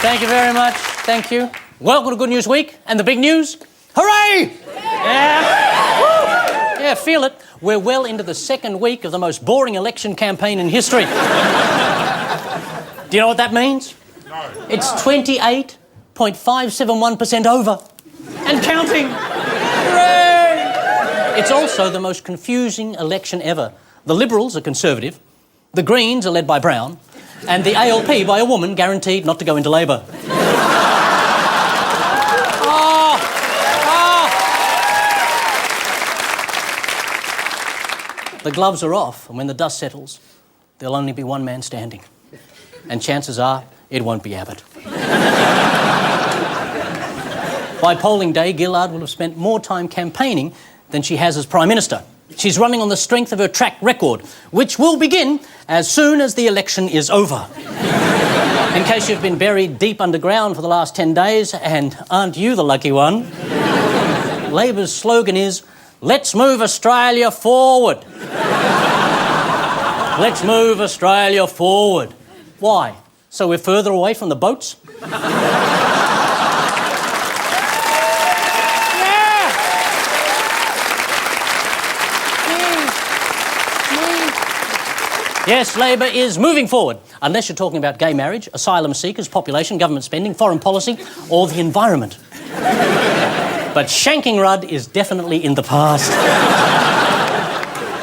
Thank you very much. Thank you. Welcome to Good News Week and the big news. Hooray! Yeah. Yeah, feel it. We're well into the second week of the most boring election campaign in history. Do you know what that means? No. It's 28.571% over. And counting. Hooray! It's also the most confusing election ever. The Liberals are Conservative, the Greens are led by Brown, and the ALP by a woman guaranteed not to go into Labour. The gloves are off, and when the dust settles, there'll only be one man standing. And chances are, it won't be Abbott. By polling day, Gillard will have spent more time campaigning than she has as Prime Minister. She's running on the strength of her track record, which will begin as soon as the election is over. In case you've been buried deep underground for the last 10 days, and aren't you the lucky one? Labor's slogan is, "Let's move Australia forward." Let's move Australia forward. Why? So we're further away from the boats? Yes, Labor is moving forward, unless you're talking about gay marriage, asylum seekers, population, government spending, foreign policy, or the environment. But shanking Rudd is definitely in the past.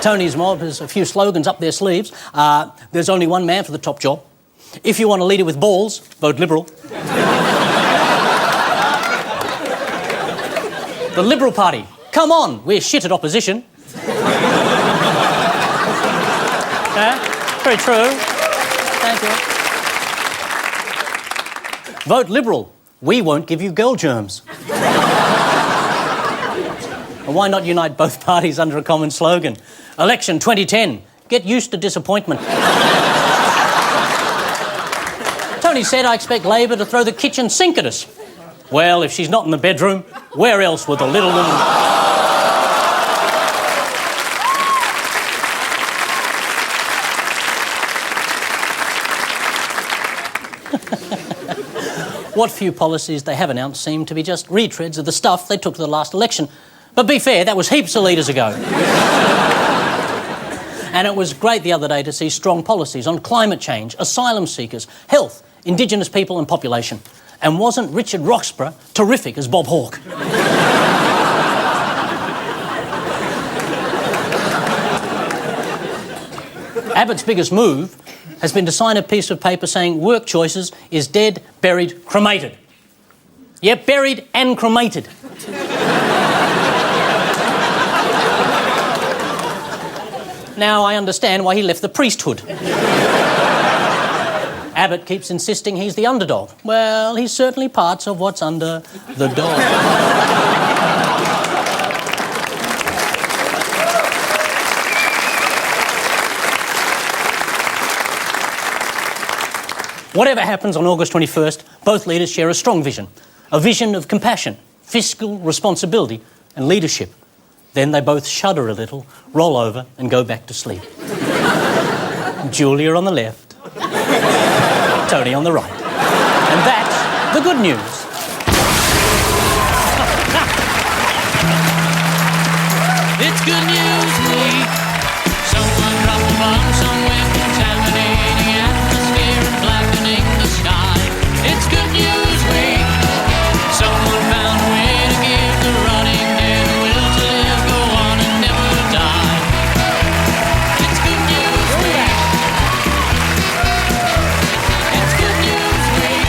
Tony's mob has a few slogans up their sleeves. There's only one man for the top job. If you want a leader with balls, vote Liberal. The Liberal Party. Come on, we're shit at opposition. Very true. Thank you. Vote Liberal. We won't give you girl germs. And why not unite both parties under a common slogan? Election 2010. Get used to disappointment. Tony said, I expect Labor to throw the kitchen sink at us. Well, if she's not in the bedroom, where else would the little woman... What few policies they have announced seem to be just retreads of the stuff they took to the last election. But be fair, that was heaps of leaders ago. And it was great the other day to see strong policies on climate change, asylum seekers, health, Indigenous people and population. And wasn't Richard Roxburgh terrific as Bob Hawke? Abbott's biggest move has been to sign a piece of paper saying work choices is dead, buried, cremated. Yep, buried and cremated. Now I understand why he left the priesthood. Abbott keeps insisting he's the underdog. Well, he's certainly parts of what's under the dog. Whatever happens on August 21st, both leaders share a strong vision. A vision of compassion, fiscal responsibility and leadership. Then they both shudder a little, roll over and go back to sleep. Julia on the left, Tony on the right. And that's the good news. It's good news week. Someone dropped a bomb somewhere, contaminating atmosphere and blackening the sky. It's good news week. Someone found a way to give the running dead the will to live, go on and never die. It's good news week. It's good news week.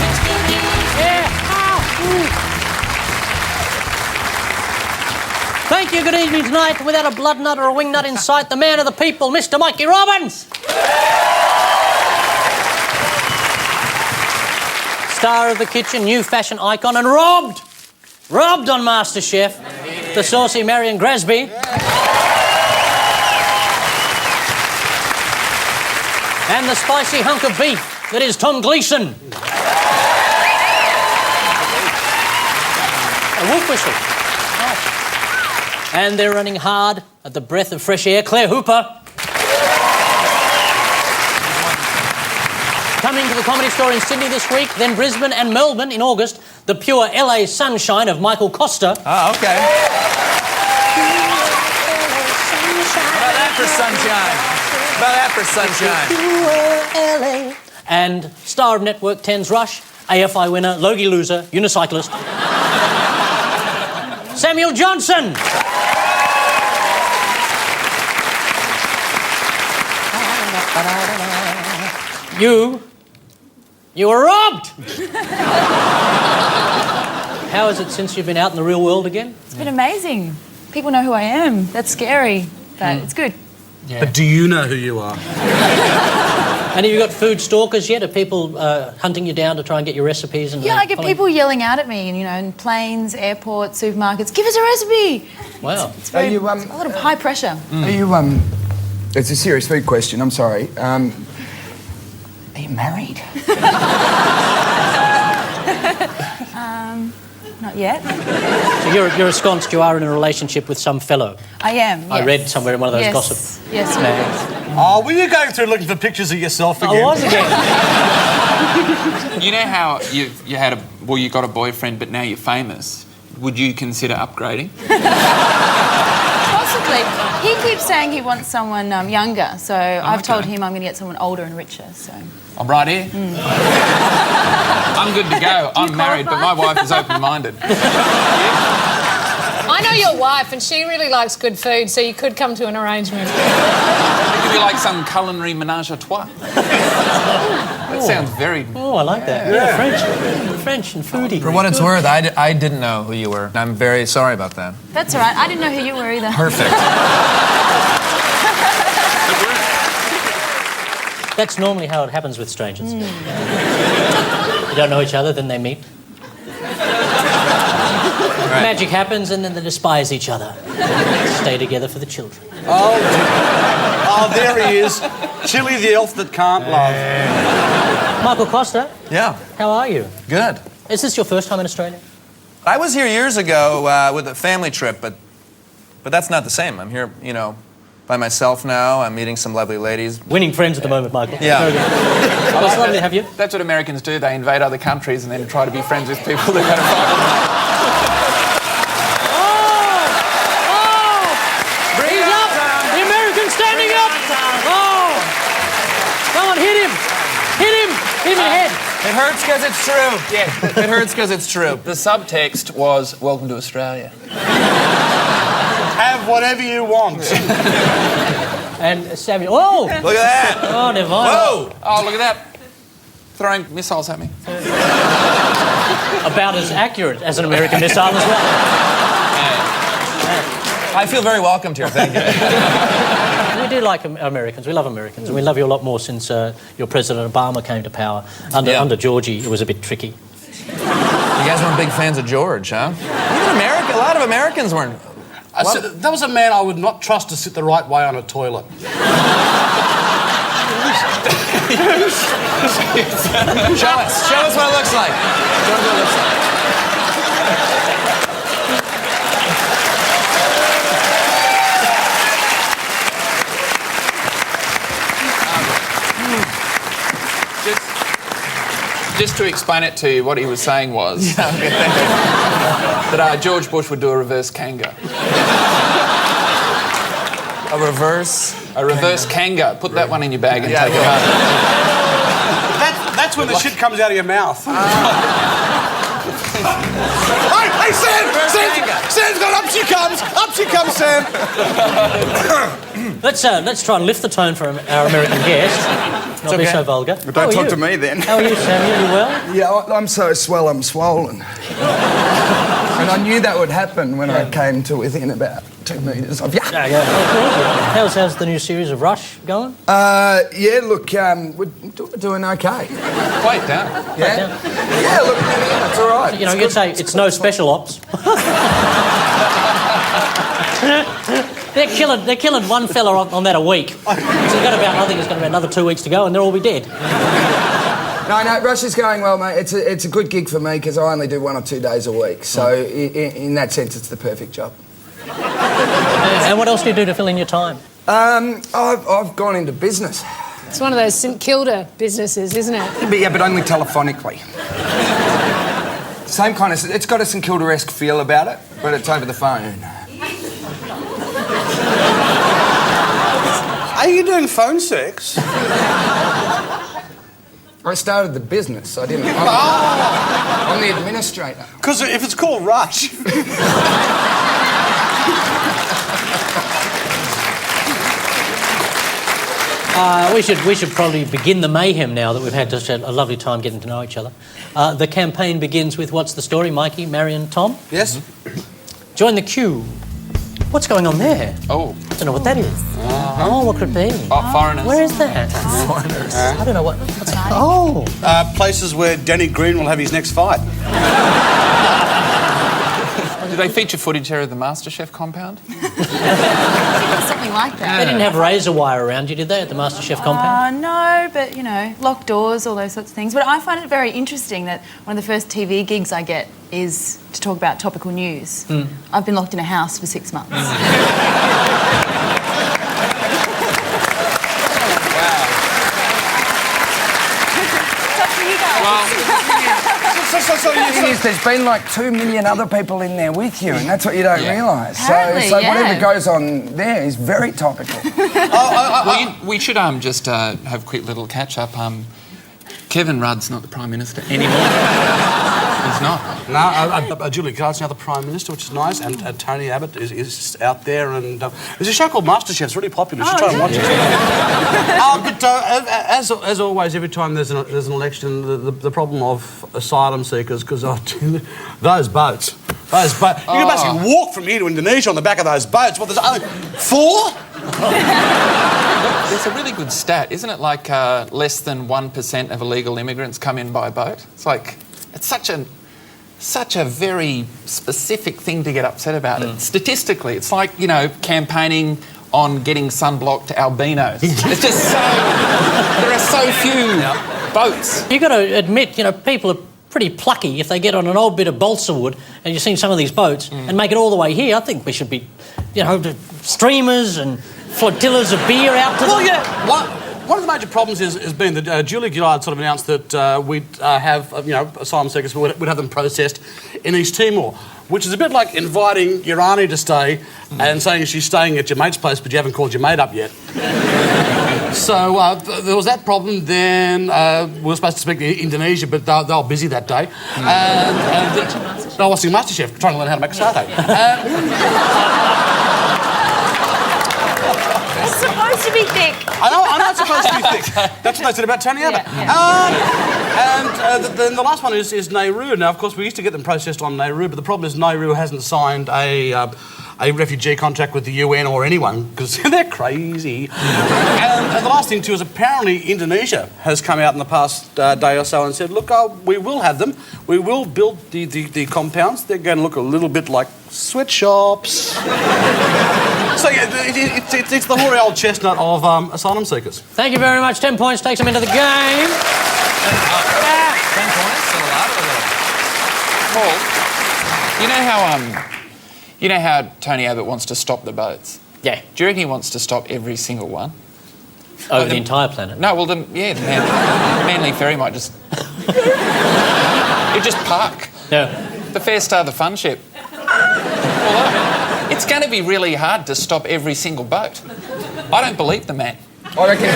It's good news week. Thank you, good evening tonight. Without a blood nut or a wing nut in sight, the man of the people, Mr. Mikey Robbins. Star of the kitchen, new fashion icon, and robbed on MasterChef, the saucy Marion Grasby. And the spicy hunk of beef that is Tom Gleeson. A wolf whistle. And they're running hard at the breath of fresh air, Claire Hooper. coming to the Comedy Store in Sydney this week, then Brisbane and Melbourne in August. The pure LA sunshine of Michael Kosta. Oh, okay. How about that for sunshine? And star of Network 10's Rush, AFI winner, Logie loser, unicyclist, Samuel Johnson. You were robbed! How is it since you've been out in the real world again? It's been amazing. People know who I am. That's scary, but it's good. Yeah. But do you know who you are? And have you got food stalkers yet? Are people hunting you down to try and get your recipes? And Yeah, I get people yelling out at me, you know, in planes, airports, supermarkets, give us a recipe! Wow. It's very, it's a lot of high pressure. Are you, it's a serious food question, I'm sorry. Are you married? Not yet. So you're ensconced, you are in a relationship with some fellow. I am, yes. I read somewhere in one of those yes. gossip Yes, mags. Oh, were you going through looking for pictures of yourself again? I was again. You know how you got a boyfriend, but now you're famous. Would you consider upgrading? Possibly. He keeps saying he wants someone younger, so I've told him I'm going to get someone older and richer, so... I'm right here. I'm good to go. I'm married, but my wife is open-minded. I know your wife, and she really likes good food, so you could come to an arrangement. It could be like some culinary menage a trois. That sounds very... Oh, I like that. Yeah, French and foodie. For what it's worth, I didn't know who you were. I'm very sorry about that. That's all right. I didn't know who you were either. Perfect. That's normally how it happens with strangers. You don't know each other, then they meet. Right. Magic happens, and then they despise each other. Stay together for the children. Oh, there he is. Chili the elf that can't love. Michael Kosta, Yeah, how are you? good. Is this your first time in Australia? I was here years ago with a family trip, but that's not the same. I'm here, you know, by myself now. I'm meeting some lovely ladies. Winning friends at the moment, Michael. Yeah. Very good. Well, it's lovely to have you. That's what Americans do. They invade other countries and then try to be friends with people they're going to fight. He's up! The American's standing up! Oh! Come on, hit him! Hit him! Hit him in the head! It hurts because it's true. Yeah. It hurts because it's true. The subtext was, welcome to Australia. Have whatever you want. And Samuel... Oh! Look at that. Oh, never mind. Whoa! Oh, look at that. Throwing missiles at me. About as accurate as an American missile as well. I feel very welcomed here, thank you. We do like Americans. We love Americans. And we love you a lot more since your President Obama came to power. Under Georgie, it was a bit tricky. You guys weren't big fans of George, huh? Even America, a lot of Americans weren't. That was a man I would not trust to sit the right way on a toilet. Show us what it looks like. Show us what it looks like. Just to explain it to you, what he was saying was that George Bush would do a reverse kanga. A reverse? A reverse kanga. Put that one in your bag and take it home. That's when the shit comes out of your mouth. Hey, Sam! Sam's gone, up she comes! Up she comes, Sam! Let's try and lift the tone for our American guest. Not be so vulgar. But don't talk to me then. How are you, Samuel? You well? Yeah, I'm so swell, I'm swollen. And I knew that would happen when I came to within about 2 metres of you. Yeah. How's the new series of Rush going? Yeah, look, we're doing okay. Quite down. Yeah? Yeah, look, that's all right. You know, you'd say it's no special ops. They're killing one fella on that a week. So I think it's got about another 2 weeks to go and they'll all be dead. No, Rush is going well, mate. It's a good gig for me because I only do 1 or 2 days a week. So in that sense, it's the perfect job. And what else do you do to fill in your time? I've gone into business. It's one of those St Kilda businesses, isn't it? Yeah, but only telephonically. Same kind of... It's got a St Kilda-esque feel about it, but it's over the phone. Are you doing phone sex? I started the business. I didn't... I'm the administrator. Because if it's called Rush... We should probably begin the mayhem now that we've had such a lovely time getting to know each other. The campaign begins with what's the story, Mikey, Marion, Tom? Yes. Join the queue. What's going on there? Oh. I don't know what that is. Oh, what could it be? Oh, foreigners. Where is that? Foreigners. I don't know what... Oh. Places where Danny Green will have his next fight. Did they feature footage here of the MasterChef compound? Something like that. They didn't have razor wire around you, did they, at the MasterChef compound? No, but, you know, locked doors, all those sorts of things. But I find it very interesting that one of the first TV gigs I get is to talk about topical news. I've been locked in a house for 6 months. The thing is, there's been like 2 million other people in there with you, and that's what you don't realise. So whatever goes on there is very topical. We should just have a quick little catch-up. Kevin Rudd's not the Prime Minister anymore. He's not. No, Julia Gillard's now the Prime Minister, which is nice, and Tony Abbott is out there, and there's a show called MasterChef. It's really popular. You should try and watch it. But as always, every time there's an election, the problem of asylum seekers, because those boats. You can basically walk from here to Indonesia on the back of those boats. What, there's only 4? There's a really good stat, isn't it? Like less than 1% of illegal immigrants come in by boat. It's like, it's such a very specific thing to get upset about it. Statistically, it's like, you know, campaigning on getting sunblock to albinos. It's just so... There are so few boats. You've got to admit, you know, people are pretty plucky if they get on an old bit of balsa wood, and you've seen some of these boats, and make it all the way here. I think we should be, you know, streamers and flotillas of beer out to them. Well, yeah. One of the major problems has been that Julia Gillard sort of announced that we'd have, asylum seekers, we'd have them processed in East Timor, which is a bit like inviting your auntie to stay and saying she's staying at your mate's place, but you haven't called your mate up yet. So there was that problem. Then we were supposed to speak to Indonesia, but they were busy that day. And they were watching MasterChef, trying to learn how to make a satire. It's supposed to be thick. I know it's supposed to be thick. That's what they said about Tony Abbott. Then the last one is Nauru. Now, of course, we used to get them processed on Nauru, but the problem is Nauru hasn't signed a refugee contract with the UN or anyone, because they're crazy. And the last thing, too, is apparently Indonesia has come out in the past day or so and said, look, we will have them. We will build the compounds. They're going to look a little bit like sweatshops. So, yeah, it's the hoary old chestnut of asylum seekers. Thank you very much. 10 points takes them into the game. 10 points? A lot of them. Paul, you know how Tony Abbott wants to stop the boats? Yeah. Do you reckon he wants to stop every single one? Over the entire planet? No, well, the Manly Ferry might just... It'd just park. Yeah. The Fair Star, the fun ship. Well, it's going to be really hard to stop every single boat. I don't believe the man. I reckon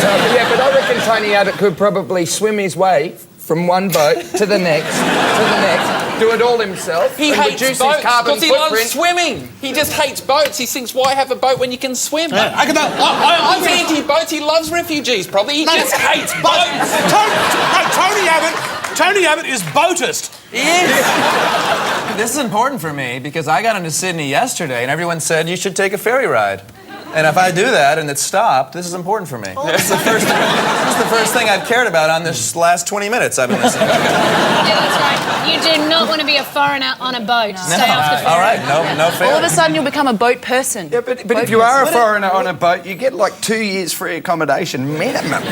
Tony Abbott could probably swim his way from one boat to the next, do it all himself. He and hates reduce boats his carbon because he footprint. loves swimming. He just hates boats. He thinks, why have a boat when you can swim? I He's anti-boats. He loves refugees, probably. He just hates boats. Tony Abbott is boatist. He is. This is important for me because I got into Sydney yesterday and everyone said you should take a ferry ride. And if I do that and it's stopped, this is important for me. This is the first thing I've cared about on this last 20 minutes I've been listening to. Yeah, that's right. You do not want to be a foreigner on a boat. No. Stay off the ferry. All right, no ferry. All of a sudden, you'll become a boat person. Yeah, but if you are a foreigner on a boat, you get like 2 years free accommodation minimum.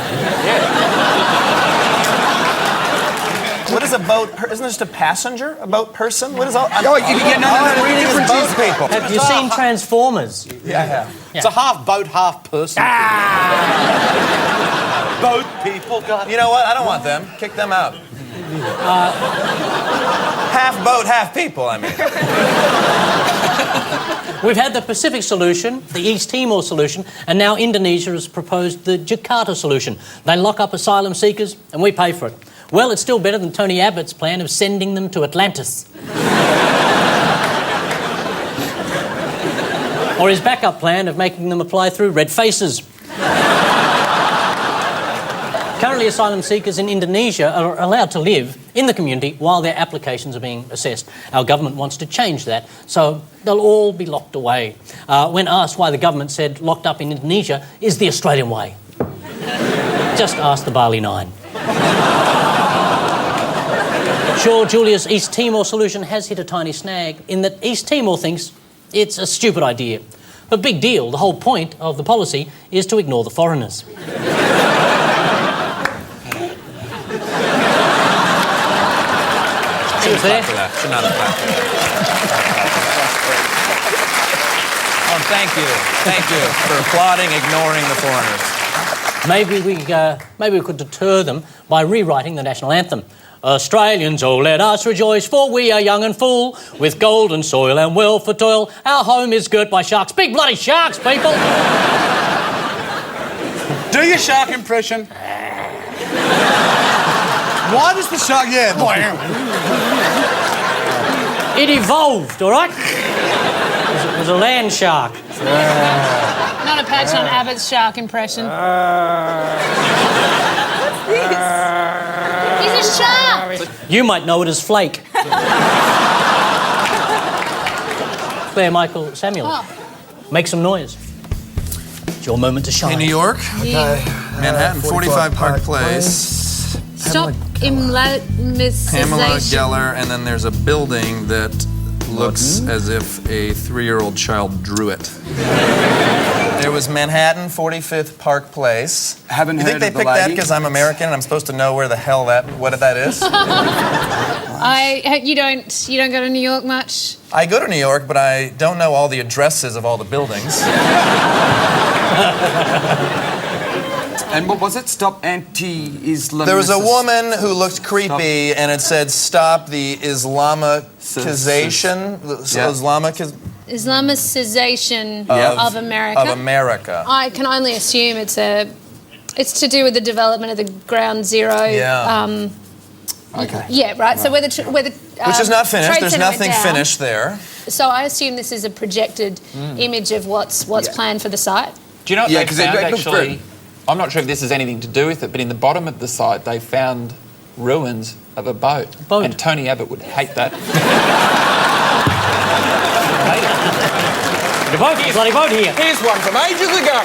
What is a boat? Isn't it just a passenger? A boat person? What is all? No, the difference is people. Have you seen Transformers? Yeah, I have. It's a half boat, half person. Boat people, God. You know what? I don't want them. Kick them out. Half boat, half people, I mean. We've had the Pacific solution, the East Timor solution, and now Indonesia has proposed the Jakarta solution. They lock up asylum seekers and we pay for it. Well, it's still better than Tony Abbott's plan of sending them to Atlantis. Or his backup plan of making them apply through red faces. Currently, asylum seekers in Indonesia are allowed to live in the community while their applications are being assessed. Our government wants to change that, so they'll all be locked away. When asked why the government said locked up in Indonesia is the Australian way. Just ask the Bali Nine. Sure, Julia's East Timor solution has hit a tiny snag in that East Timor thinks it's a stupid idea. But big deal, the whole point of the policy is to ignore the foreigners. Shouldn't clap for that. Should not have clapped for that. Oh, thank you. Thank you for applauding, ignoring the foreigners. Maybe we could deter them by rewriting the national anthem. Australians, oh, let us rejoice, for we are young and full, with golden soil and wealth for toil. Our home is girt by sharks. Big bloody sharks, people! Do your shark impression. Why does the shark... Yeah. It evolved, all right? It was a land shark. Not a patch on Abbott's shark impression. He's a shark! You might know it as Flake. Claire Michael Samuel. Oh. Make some noise. It's your moment to shine. In New York, Yeah. Manhattan, 45 Park Place. Stop Pamela imlaticization. Geller, and then there's a building that looks as if a 3-year-old child drew it. There was Manhattan, 45th Park Place. Haven't You heard think they of the picked that lady? because I'm American and I'm supposed to know where the hell what that is? You don't go to New York much? I go to New York, but I don't know all the addresses of all the buildings. And what was it? Stop anti-Islamization. There was a woman who looked creepy, and it said, "Stop the Islamicization." Islamicization of America. Of America. I can only assume it's to do with the development of the Ground Zero. Yeah. Okay. Yeah, right. So where the Which is not finished. Trade There's Center went nothing down. finished there. So I assume this is a projected image of what's planned for the site. Do you know what Yeah, they 'cause it found looks actually? I'm not sure if this has anything to do with it, but in the bottom of the site they found ruins of a boat. And Tony Abbott would hate that. The boat, bloody boat here. Here's one from ages ago.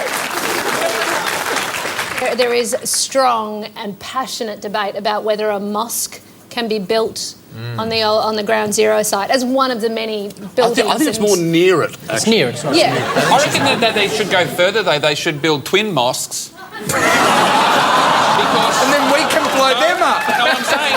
There is strong and passionate debate about whether a mosque can be built on the Ground Zero site as one of the many buildings. I think it's more near it. It's near it. It's not Yeah. I reckon that they should go further though. They should build twin mosques. Because And then we can blow them up. know what I'm saying?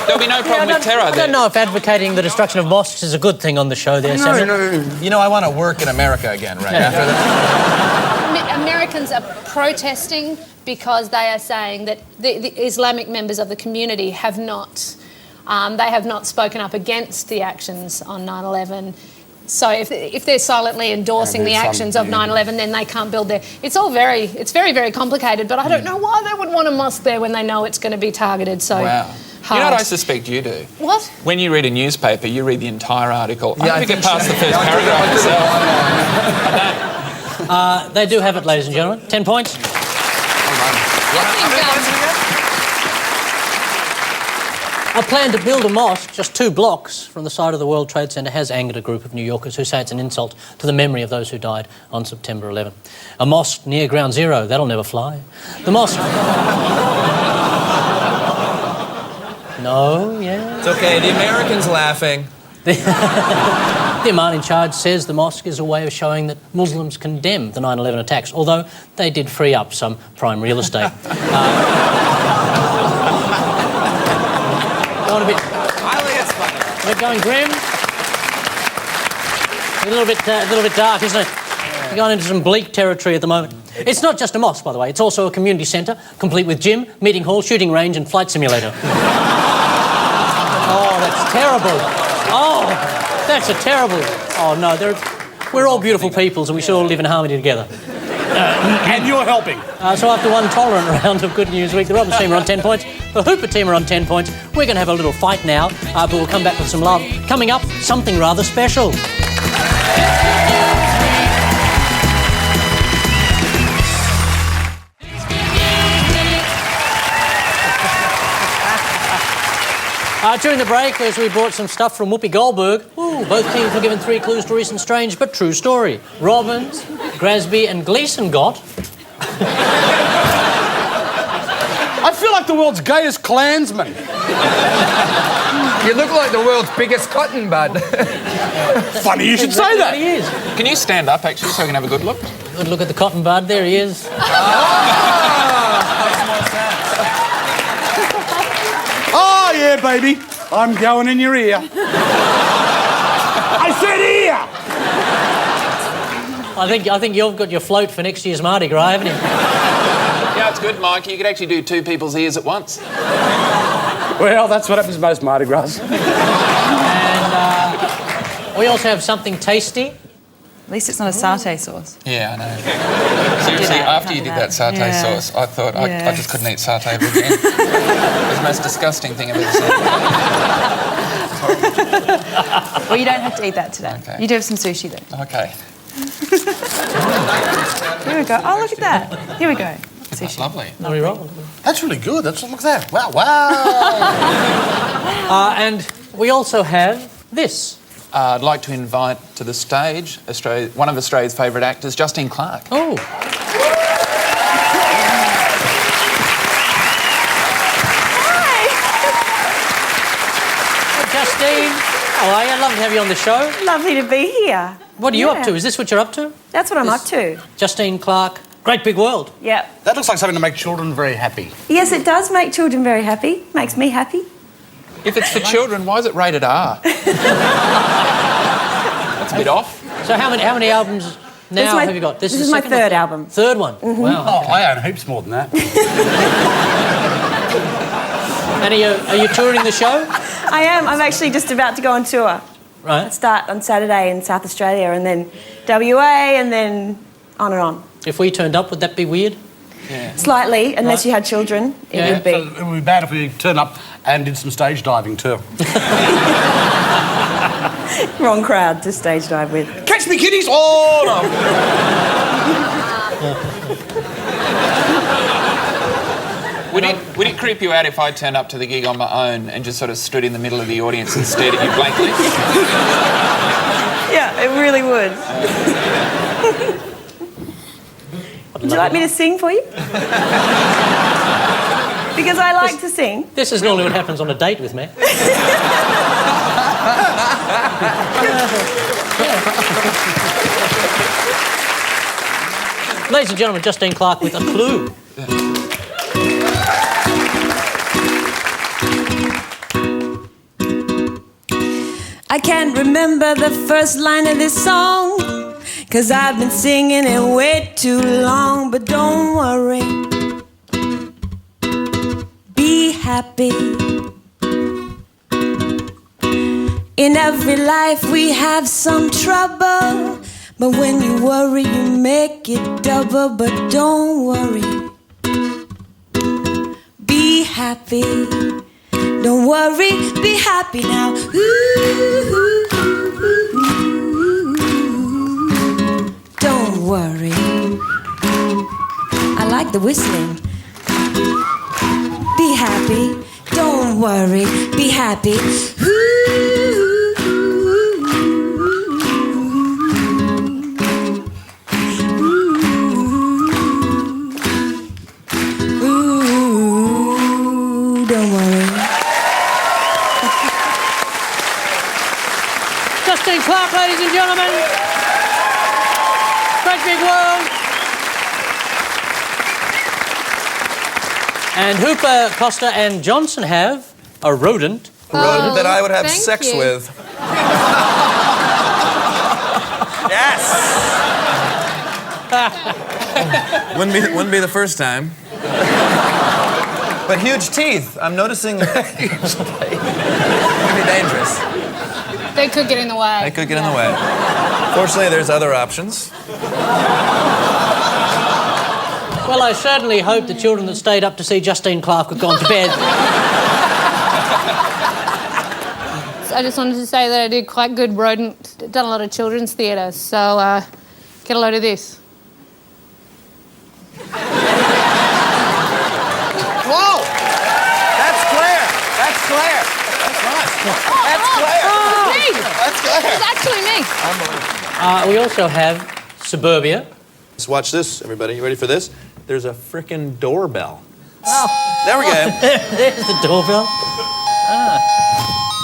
There'll be no problem with terror I there. don't know if advocating the destruction of mosques is a good thing on the show there, Samuel. No. You know, I want to work in America again, right? After that. Americans are protesting because they are saying that the Islamic members of the community have not spoken up against the actions on 9/11. So if they're silently endorsing the actions of 9/11, then they can't build there. It's very, very complicated. But I don't know why they would want a mosque there when they know it's going to be targeted so Wow. hard. You know what I suspect you do? What? When you read a newspaper, you read the entire article. Yeah, I I think think it past so. the first Yeah, I did it, paragraph I did it. yourself. They do have it, ladies and gentlemen. 10 points. A plan to build a mosque just 2 blocks from the site of the World Trade Center has angered a group of New Yorkers who say it's an insult to the memory of those who died on September 11. A mosque near Ground Zero, that'll never fly. The mosque... No, yeah. It's okay. The Americans laughing. The man in charge says the mosque is a way of showing that Muslims condemn the 9/11 attacks, although they did free up some prime real estate. We're going grim. A little bit dark, isn't it? We're going into some bleak territory at the moment. It's not just a mosque, by the way. It's also a community centre, complete with gym, meeting hall, shooting range and flight simulator. Oh, that's terrible. Oh, that's a terrible... Oh, no, we're all beautiful peoples and we should all live in harmony together. And you're helping. So after one tolerant round of Good News Week, the Robbins team are on 10 points, the Hooper team are on 10 points. We're going to have a little fight now, but we'll come back with some love. Coming up, something rather special. During the break, as we brought some stuff from Whoopi Goldberg, both teams were given 3 clues to a recent strange but true story. Robbins, Grasby and Gleeson got... I feel like the world's gayest Klansman. You look like the world's biggest cotton bud. Funny you should say that. He is. Can you stand up, actually, so we can have a good look? Good look at the cotton bud. There he is. Oh, yeah, baby. I'm going in your ear. I said ear! I think you've got your float for next year's Mardi Gras, haven't you? Yeah, it's good, Mike. You could actually do 2 people's ears at once. Well, that's what happens most Mardi Gras. And we also have something tasty. At least it's not a satay sauce. Yeah, I know. Seriously, after you did that satay sauce, I thought I just couldn't eat satay ever again. It was the most disgusting thing I've ever seen. Well, you don't have to eat that today. Okay. You do have some sushi then. Okay. Here we go. Oh, look at that. Here we go. That's Sushi. lovely. Are we wrong? That's really good. Look at that. Wow. And we also have this. I'd like to invite to the stage one of Australia's favourite actors, Justine Clark. Oh. Hi, Justine. How are you? I'd love to have you on the show. Lovely to be here. What are you up to? Is this what you're up to? That's what I'm up to. Justine Clark, Great Big World. Yep. That looks like something to make children very happy. Yes, it does make children very happy. Makes me happy. If it's for children, why is it rated R? That's a bit off. So how many albums now have you got? This is the my second third one? album. Third one? Mm-hmm. Wow. Oh, I own heaps more than that. And are you touring the show? I am. I'm actually just about to go on tour. Right. I start on Saturday in South Australia and then WA and then on and on. If we turned up, would that be weird? Yeah. Slightly, unless you had children, it would be. So it would be bad if we turned up and did some stage diving too. Wrong crowd to stage dive with. Catch me, kiddies! Oh, no! Would it creep you out if I turned up to the gig on my own and just sort of stood in the middle of the audience and stared at you blankly? Yeah, it really would. Would you like me to sing for you? Because I like to sing. This is normally what happens on a date with me. Ladies and gentlemen, Justine Clark with a clue. I can't remember the first line of this song, 'cause I've been singing it way too long. But don't worry, be happy. In every life we have some trouble, but when you worry you make it double. But don't worry, be happy. Don't worry, be happy now. Don't worry. I like the whistling. Be happy. Don't worry, be happy. Don't worry. Justine Clark, ladies and gentlemen. Great Big World. And Hooper, Kosta and Johnson have a rodent rodent that I would have thank sex you. with. Yes! wouldn't be the first time. But huge teeth. I'm noticing. Huge teeth. Could be dangerous. They could get in the way. They could get in the way. Fortunately, there's other options. Well, I certainly hope the children that stayed up to see Justine Clark have gone to bed. I just wanted to say that I did quite good rodent, done a lot of children's theatre, so get a load of this. Whoa! That's Claire. That's Claire. That's Claire. Me! That's Claire. It's actually me. We also have Suburbia. Let's watch this, everybody. You ready for this? There's a frickin' doorbell. Oh. There we go. There's the doorbell.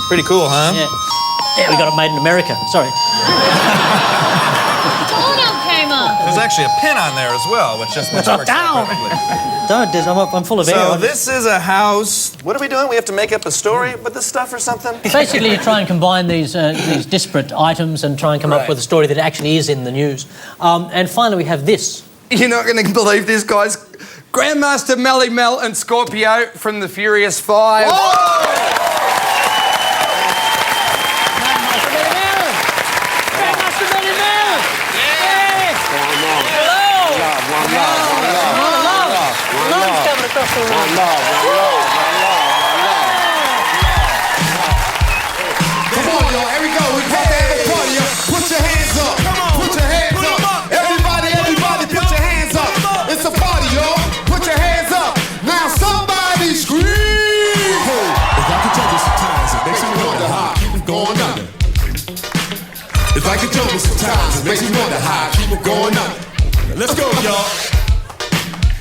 Pretty cool, huh? Yeah. Yeah, we got it made in America. Sorry. Doorbell came up. There's actually a pin on there as well, which works out perfectly. Don't, I'm full of air. So this is a house. What are we doing? We have to make up a story with this stuff or something? Basically, you try and combine these disparate items and try and come up with a story that actually is in the news. And finally, we have this. You're not going to believe this, guys. Grandmaster Melle and Scorpio from the Furious Five. Grandmaster Melle! Yes! Love's coming across the room. Come on, y'all. Here we go. We're about to have a party. Put your hands up. Come on. Put your hands up. Everybody, put your hands up. It's a party, y'all. Put your hands up. Now somebody scream. Hey, if I could tell you sometimes, it makes me wonder how I keep them going under. If I could tell you sometimes, it makes me wonder how I keep them going under. Let's go, y'all.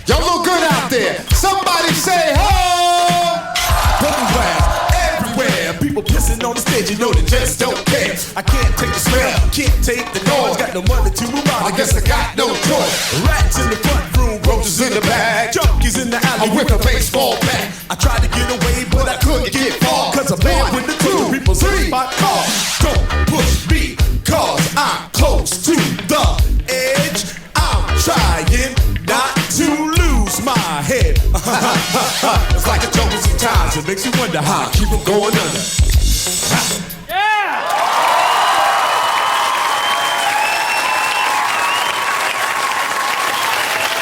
Y'all look good out there. Somebody say, ho! Broken glass everywhere. People pissing on the stage, you know they just don't care. I can't take the smell, can't take the noise. Got no money to move on, I guess I got no choice. Rats in the front room, roaches in the bag. Junkies in the alley, I'm with a baseball bat. I tried to get away, but I couldn't get far. Cause a man with the two, people see my car. Don't push me, cause I'm close to the edge. I'm trying not to lose my head. It's like a joke sometimes. It makes you wonder how I keep them going under. Yeah!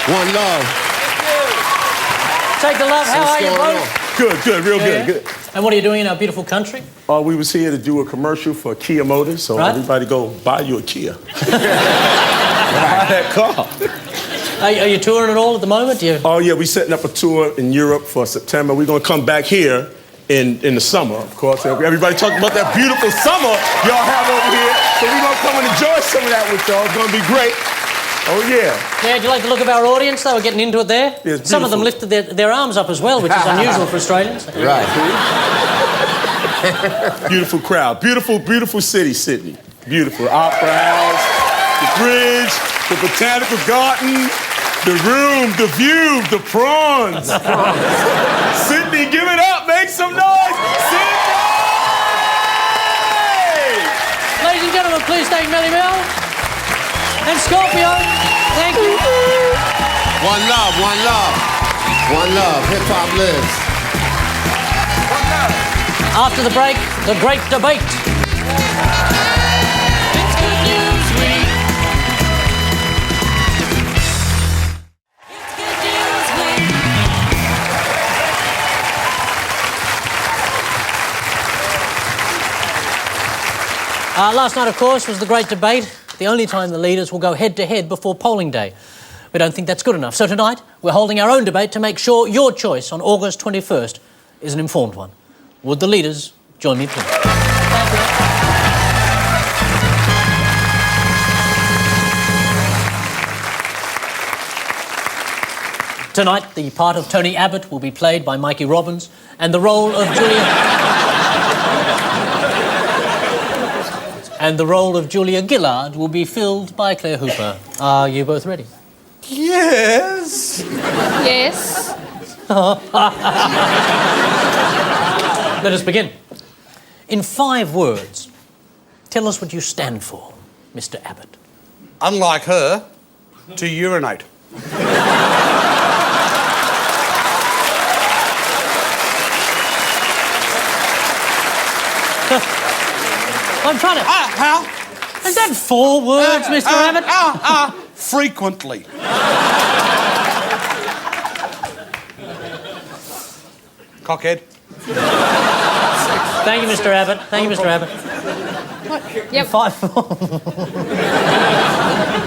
One love. Take the love. How are you, bro? Good, real good. And what are you doing in our beautiful country? We was here to do a commercial for Kia Motors, so everybody go buy you a Kia. Buy that car. Are you touring at all at the moment? Oh yeah, we're setting up a tour in Europe for September. We're gonna come back here in the summer, of course. Everybody talking about that beautiful summer y'all have over here. So we're gonna come and enjoy some of that with y'all. It's gonna be great. Oh yeah. Yeah, do you like the look of our audience? They were getting into it there. Yeah, some of them lifted their arms up as well, which is unusual for Australians. Right. Beautiful crowd. Beautiful city, Sydney. Beautiful. Opera House, the bridge, the botanical garden, the room, the view, the prawns. Sydney, give it up. Make some noise. Sydney! Ladies and gentlemen, please thank Melle and Scorpio. Thank you. One love, one love. One love. Hip hop lives. After the break, the great debate. It's Good News Week. It's Good News Week. Last night, of course, was the great debate. The only time the leaders will go head-to-head before polling day. We don't think that's good enough. So tonight, we're holding our own debate to make sure your choice on August 21st is an informed one. Would the leaders join me, please? Tonight, the part of Tony Abbott will be played by Mikey Robbins, and the role of Julia Gillard will be filled by Claire Hooper. Are you both ready? Yes. Yes. Let us begin. In 5 words, tell us what you stand for, Mr. Abbott. Unlike her, to urinate. I'm trying to... How? Is that 4 words, Mr. Abbott? Frequently. Cockhead. Thank you, Mr. Abbott. Thank you, Mr. Abbott. Yep.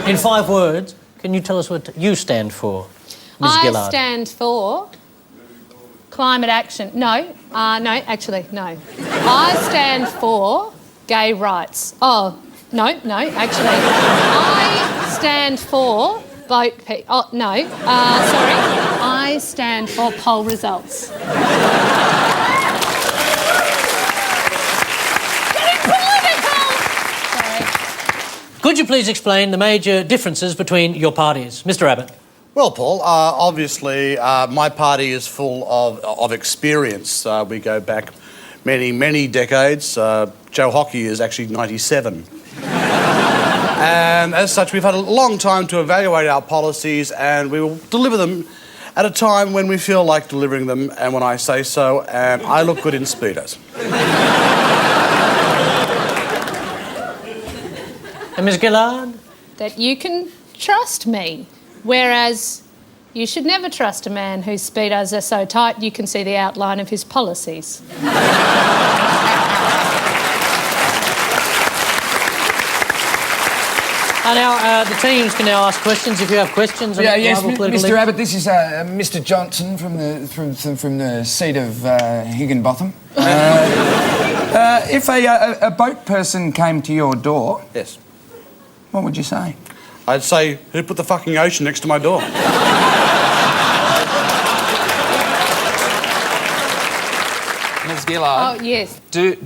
In 5 words, can you tell us what you stand for, Ms. Gillard? I stand for climate action. No, actually, no. I stand for gay rights. Oh, no, actually. I stand for vote... Oh, no, sorry. I stand for poll results. Could you please explain the major differences between your parties, Mr. Abbott? Well, Paul, obviously my party is full of experience. We go back many, many decades. Joe Hockey is actually 97. And as such, we've had a long time to evaluate our policies, and we will deliver them at a time when we feel like delivering them, and when I say so, and I look good in Speedos. And Ms. Gillard? That you can trust me, whereas you should never trust a man whose speedos are so tight you can see the outline of his policies. Now, the teams can now ask questions if you have questions. Yes, Mr. Abbott, this is Mr. Johnson from the seat of Higginbotham. If a boat person came to your door... Yes. What would you say? I'd say, who put the fucking ocean next to my door? Ms. Gillard. Oh, yes. Do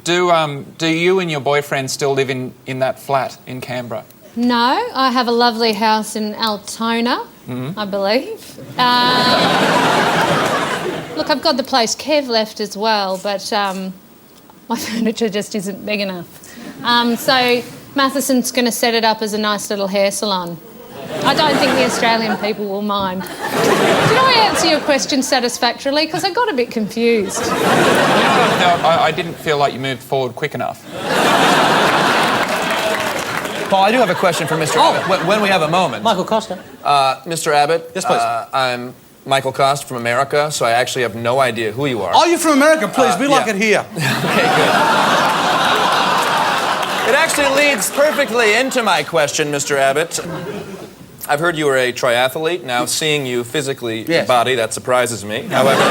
you and your boyfriend still live in that flat in Canberra? No, I have a lovely house in Altona, I believe. Look, I've got the place Kev left as well, but my furniture just isn't big enough. So Matheson's going to set it up as a nice little hair salon. I don't think the Australian people will mind. Did I answer your question satisfactorily? Because I got a bit confused. No, I didn't feel like you moved forward quick enough. Paul, I do have a question for Mr. Abbott, when we have a moment. Michael Kosta. Mr. Abbott? Yes, please. I'm Michael Kosta from America, so I actually have no idea who you are. Oh, you're from America, please. We like it here. Okay, good. It actually leads perfectly into my question, Mr. Abbott. I've heard you were a triathlete. Now, seeing you physically body, that surprises me. However...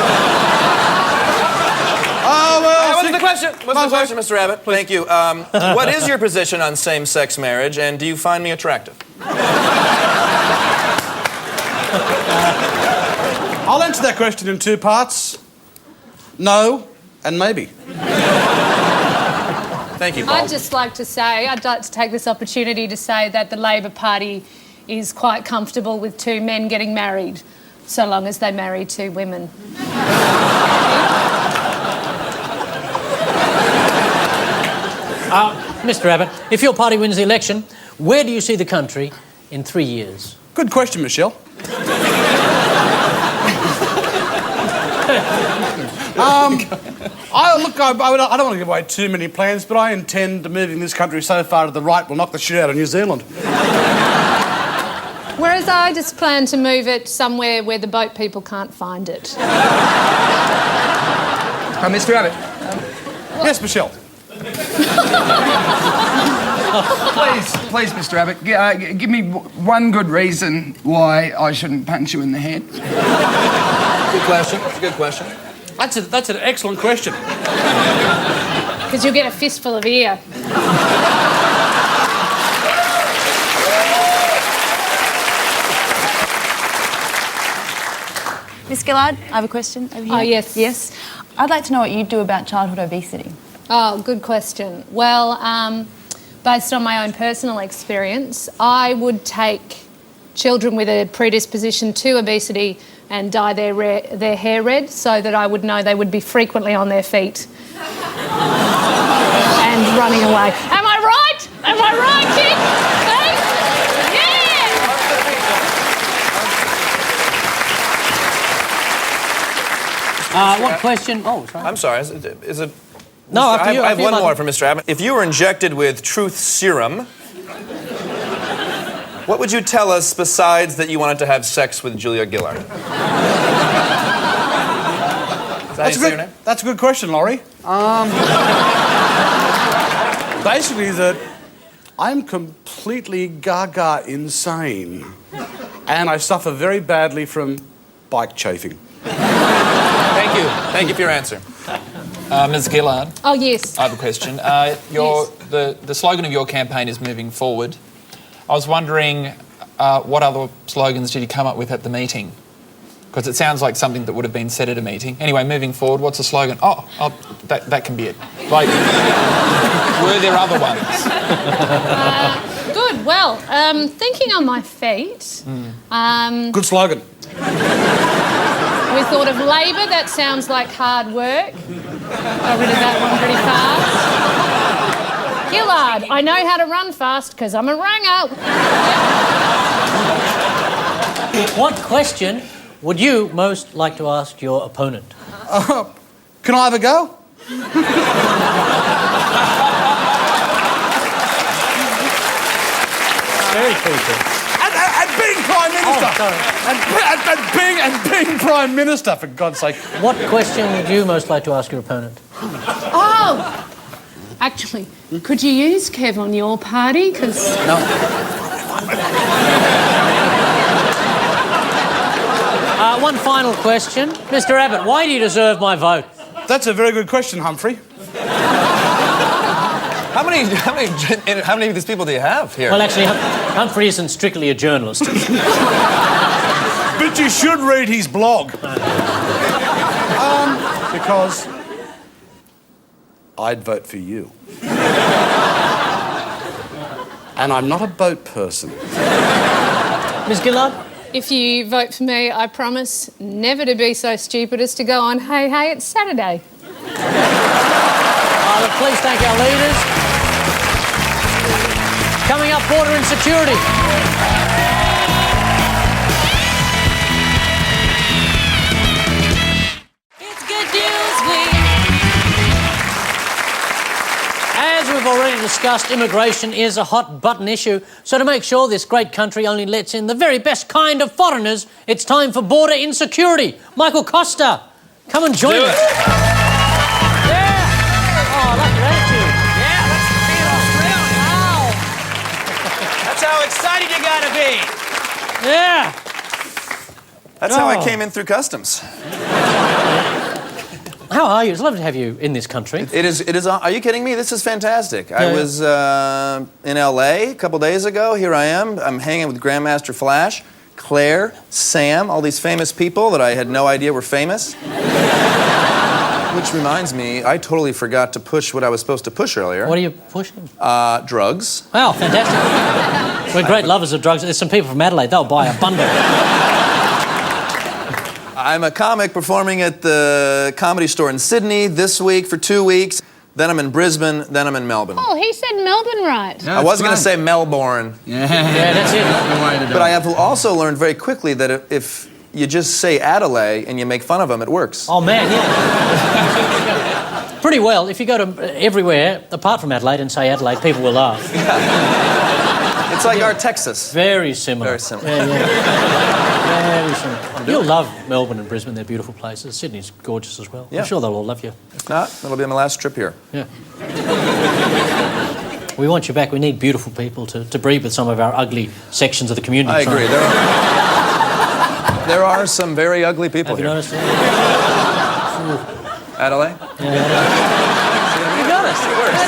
What's the question? What's the question, Mr. Abbott? Please. Thank you. What is your position on same-sex marriage, and do you find me attractive? I'll answer that question in 2 parts. No, and maybe. Thank you, Paul. I'd just like to say, I'd like to take this opportunity to say that the Labor Party is quite comfortable with 2 men getting married, so long as they marry 2 women. Mr. Abbott, if your party wins the election, where do you see the country in 3 years? Good question, Michelle. I don't want to give away too many plans, but I intend moving this country so far to the right will knock the shit out of New Zealand. Whereas I just plan to move it somewhere where the boat people can't find it. Mr. Abbott. Yes, Michelle. Please, Mr. Abbott, give me one good reason why I shouldn't punch you in the head. Good question. That's a good question. That's an excellent question. Because you'll get a fistful of ear. Miss Gillard, I have a question over here. Oh, yes. Yes. I'd like to know what you do about childhood obesity. Oh, good question. Well, based on my own personal experience, I would take children with a predisposition to obesity and dye their hair red so that I would know they would be frequently on their feet. and running away. Am I right? Am I right, kids? Hey? Yeah! What question? Oh, sorry. I'm sorry. Is it? No, after you. I have after you, one more Michael. for Mr. Abbott. If you were injected with truth serum, what would you tell us besides that you wanted to have sex with Julia Gillard? Is that how you say your name? That's a good question, Laurie. Basically that I'm completely gaga insane and I suffer very badly from bike chafing. Thank you. Thank you for your answer. Ms. Gillard, Oh, yes. I have a question. The slogan of your campaign is moving forward. I was wondering what other slogans did you come up with at the meeting? Because it sounds like something that would have been said at a meeting. Anyway, moving forward, what's the slogan? That can be it. Like, were there other ones? Good. Well, thinking on my feet, Good slogan. we thought of labour. That sounds like hard work. Got rid of that one pretty fast. Gillard, I know how to run fast because I'm a ranger. What question would you most like to ask your opponent? Can I have a go? Very creepy. And being Prime Minister. Oh, sorry. And being Prime Minister, for God's sake. What question would you most like to ask your opponent? Oh! Actually, could you use Kev on your party? Because... No. One final question. Mr. Abbott, why do you deserve my vote? That's a very good question, Humphrey. How many of these people do you have here? Well, actually, Humphrey isn't strictly a journalist. But you should read his blog. Because I'd vote for you. And I'm not a boat person. Ms. Gillard? If you vote for me, I promise never to be so stupid as to go on, hey, hey, it's Saturday. Please thank our leaders. Coming up, border insecurity. It's good news week. As we've already discussed, immigration is a hot button issue. So to make sure this great country only lets in the very best kind of foreigners, it's time for border insecurity. Michael Kosta, come and join us. Yeah. Oh, I like your attitude. Yeah, that's being Australian. Ow. That's how excited you gotta be. Yeah. That's how I came in through customs. How are you? It's lovely to have you in this country. It is. Are you kidding me? This is fantastic. I was in LA a couple days ago. Here I am. I'm hanging with Grandmaster Flash, Claire, Sam, all these famous people that I had no idea were famous. Which reminds me, I totally forgot to push what I was supposed to push earlier. What are you pushing? Drugs. Wow, fantastic. We're great lovers of drugs. There's some people from Adelaide, they'll buy a bundle. I'm a comic performing at the Comedy Store in Sydney this week for 2 weeks. Then I'm in Brisbane, then I'm in Melbourne. Oh, he said Melbourne right. I was going to say Melbourne. Yeah, that's it. But I have also learned very quickly that if you just say Adelaide and you make fun of them, it works. Oh, man, yeah. Pretty well. If you go to everywhere, apart from Adelaide, and say Adelaide, people will laugh. It's like our Texas. Very similar. Very similar. Yeah. Very similar. You'll love Melbourne and Brisbane. They're beautiful places. Sydney's gorgeous as well. Yeah. I'm sure they'll all love you. If not, that'll be my last trip here. Yeah. We want you back. We need beautiful people to breed with some of our ugly sections of the community. I agree. There are some very ugly people here. Have you noticed that? Adelaide? Yeah. You got us. It works.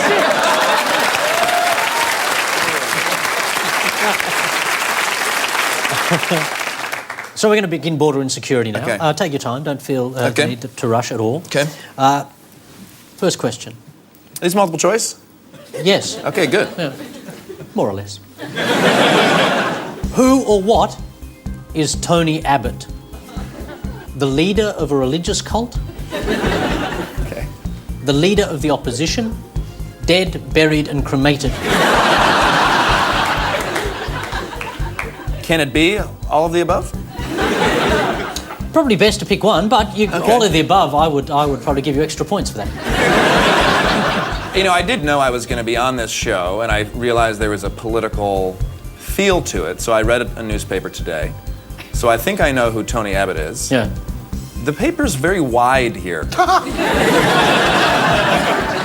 So we're going to begin border insecurity now. Okay. Take your time. Don't feel the need to rush at all. Okay. First question. Is multiple choice? Yes. Okay, good. Yeah. More or less. Who or what is Tony Abbott? The leader of a religious cult? Okay. The leader of the opposition? dead, buried, and cremated. Can it be all of the above? Probably best to pick one, but all of the above, I would probably give you extra points for that. You know, I did know I was going to be on this show, and I realized there was a political feel to it, so I read a newspaper today. So I think I know who Tony Abbott is. Yeah. The paper's very wide here.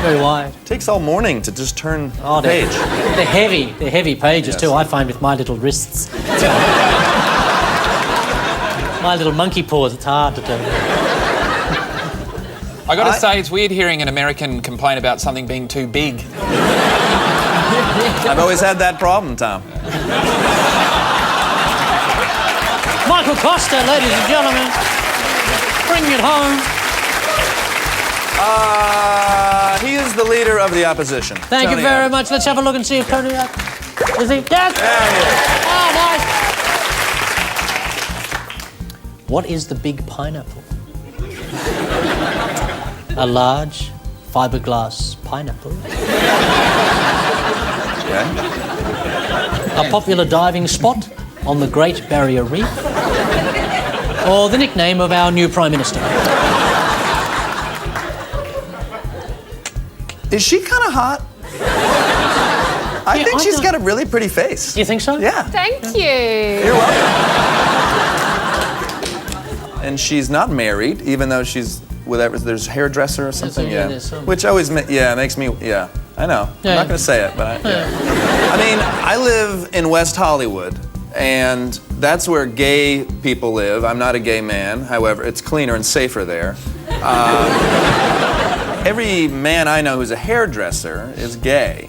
Very wide. It takes all morning to just turn the page. They're heavy. They're heavy pages too. I find with my little wrists. My little monkey paws, it's hard to do. I got to say, it's weird hearing an American complain about something being too big. I've always had that problem, Tom. Michael Kosta, ladies and gentlemen. Bring it home. He is the leader of the opposition. Thank you very much. Let's have a look and see if Tony... Is he? Yes! Oh, nice. What is the big pineapple? A large fiberglass pineapple. Okay. A popular diving spot on the Great Barrier Reef. Or the nickname of our new Prime Minister. Is she kind of hot? I think she's got a really pretty face. You think so? Yeah. Thank you. You're welcome. And she's not married, even though she's whatever. There's a hairdresser or something. Which always makes me. Yeah, I know. I'm not going to say it, but I mean, I live in West Hollywood, and that's where gay people live. I'm not a gay man. However, it's cleaner and safer there. Every man I know who's a hairdresser is gay.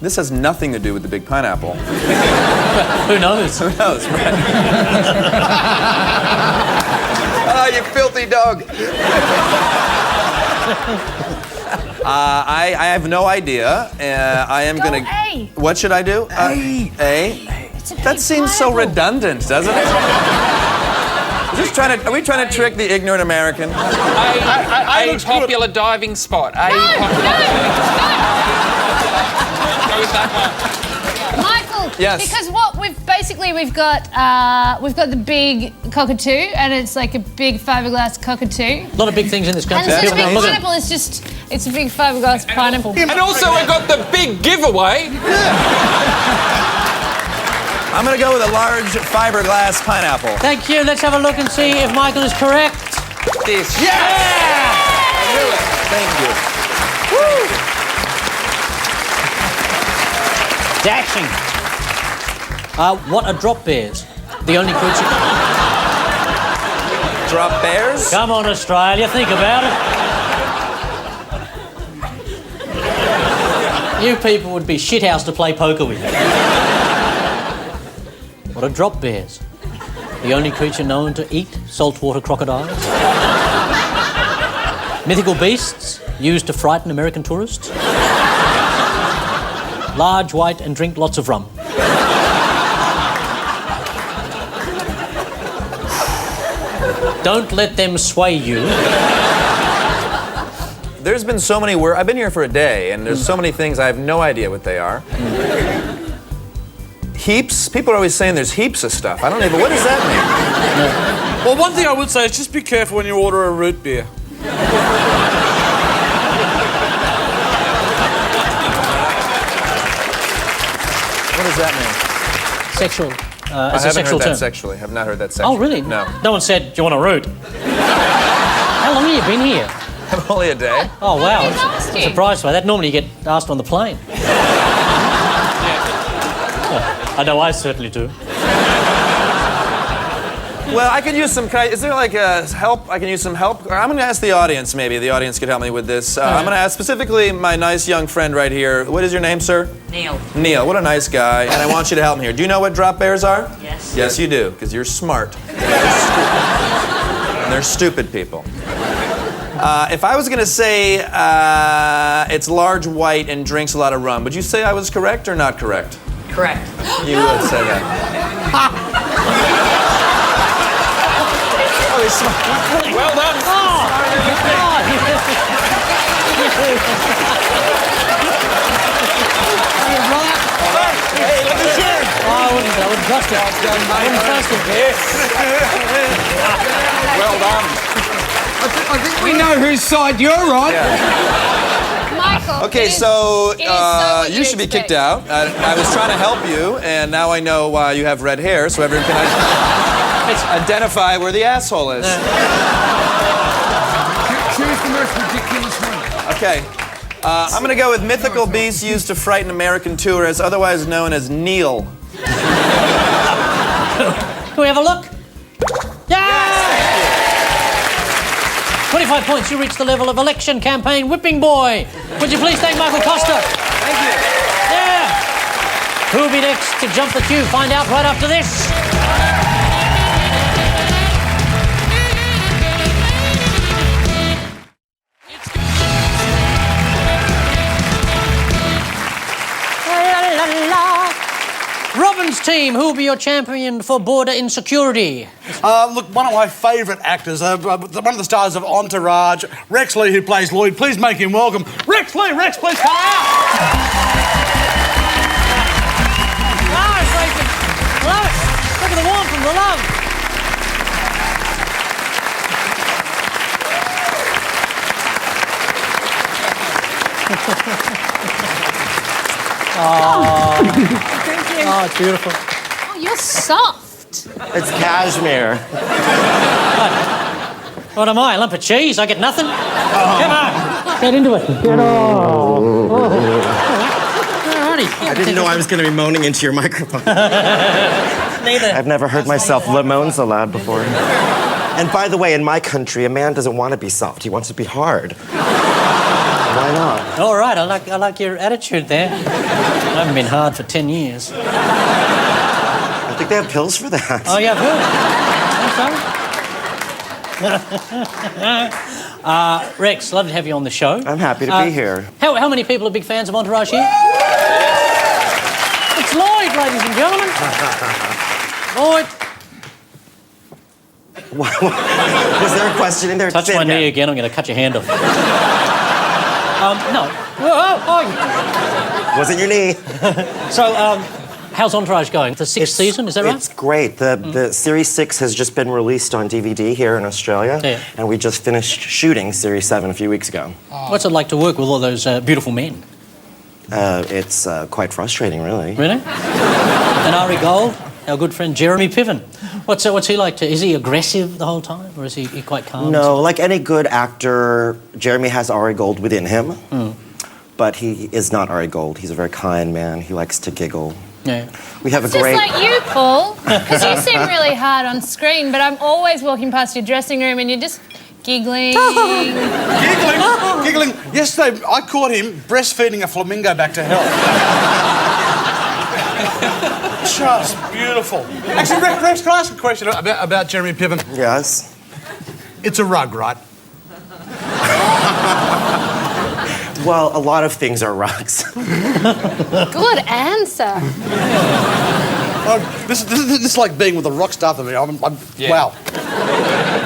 This has nothing to do with the big pineapple. Who knows? Who knows, right? Oh, you filthy dog. I have no idea. I am going to... A. What should I do? A. That seems so redundant, doesn't it? Are we trying to trick the ignorant American? A popular diving spot. A popular. Go with that one. Michael. Yes. Because we've got the big cockatoo, and it's like a big fiberglass cockatoo. A lot of big things in this country. And so the big pineapple is it's a big fiberglass pineapple. And also we've got the big giveaway. I'm going to go with a large fiberglass pineapple. Thank you. Let's have a look and see if Michael is correct. This. Yes! I knew it. Thank you. Woo! Dashing. What are drop bears? The only creature... Drop bears? Come on, Australia, think about it. You people would be shithouse to play poker with. What are drop bears? The only creature known to eat saltwater crocodiles. Mythical beasts used to frighten American tourists. Large, white, and drink lots of rum. Don't let them sway you. There's been so many words. I've been here for a day, and there's so many things I have no idea what they are. Heaps? People are always saying there's heaps of stuff. I don't even... What does that mean? Well, one thing I would say is just be careful when you order a root beer. What does that mean? Sexual. I As a haven't sexual heard that term. sexually. Have not heard that sexually. Oh, really? No. No one said, do you want a root? How long have you been here? Only a day. Oh, wow. I didn't ask I'm you. surprised by that. Normally you get asked on the plane. I know I certainly do. Well, I could use some... is there like help? I can use some help? Or I'm going to ask the audience, maybe. The audience could help me with this. I'm going to ask specifically my nice young friend right here. What is your name, sir? Neil. Neil, what a nice guy. And I want you to help me here. Do you know what drop bears are? Yes. Yes, you do, because you're smart. And they're stupid people. If I was going to say it's large, white, and drinks a lot of rum, would you say I was correct or not correct? Correct. You would say that. Oh, he's smart. Well done. Oh! Kosta. Well done. I think we know whose side you're on. Michael. Okay, it is- so it is what you should be expect. kicked out. I was trying to help you, and now I know why you have red hair, so everyone can identify where the asshole is. Choose the most ridiculous one. Okay. I'm gonna go with mythical beast used to frighten American tourists, otherwise known as Neil. Can we have a look? Yeah! 25 points. You reach the level of election campaign whipping boy. Would you please thank Michael Kosta? Thank you. Yeah! Who will be next to jump the queue? Find out right after this. Robin's team, who will be your champion for border insecurity? Look, one of my favourite actors, one of the stars of Entourage, Rex Lee, who plays Lloyd. Please make him welcome. Rex Lee, Rex, please come out. Nice, Rachel. Love it. Look at the warmth and the love. Oh, it's beautiful. Oh, you're soft. It's cashmere. What am I, a lump of cheese? I get nothing? Come on. Get into it. Get on. Alrighty. I didn't know I was going to be moaning into your microphone. Neither. I've never heard myself moan so loud before. And by the way, in my country, a man doesn't want to be soft. He wants to be hard. Why not? All right, I like your attitude there. I haven't been hard for 10 years. I think they have pills for that. Oh, yeah, good. Rex, love to have you on the show. I'm happy to be here. How many people are big fans of Entourage here? It's Lloyd, ladies and gentlemen. Lloyd. Was there a question in there? Touch my knee again, I'm going to cut your hand off. No. Wasn't your knee. So, how's Entourage going? The sixth season, is that right? It's great. The Series 6 has just been released on DVD here in Australia, and we just finished shooting Series 7 a few weeks ago. What's it like to work with all those beautiful men? It's quite frustrating, really. Really? And Ari Gold, our good friend Jeremy Piven. What's he like? Is he aggressive the whole time, or is he quite calm? No, like any good actor, Jeremy has Ari Gold within him, but he is not Ari Gold. He's a very kind man. He likes to giggle. Yeah. We have It's a great... just like you, Paul, because you seem really hard on screen, but I'm always walking past your dressing room and you're just giggling. Giggling. Yesterday, I caught him breastfeeding a flamingo back to health. Just beautiful. Actually, Rex, can I ask a question about Jeremy Piven? Yes? It's a rug, right? Well, a lot of things are rugs. Good answer. This is like being with a rock star for me. Wow.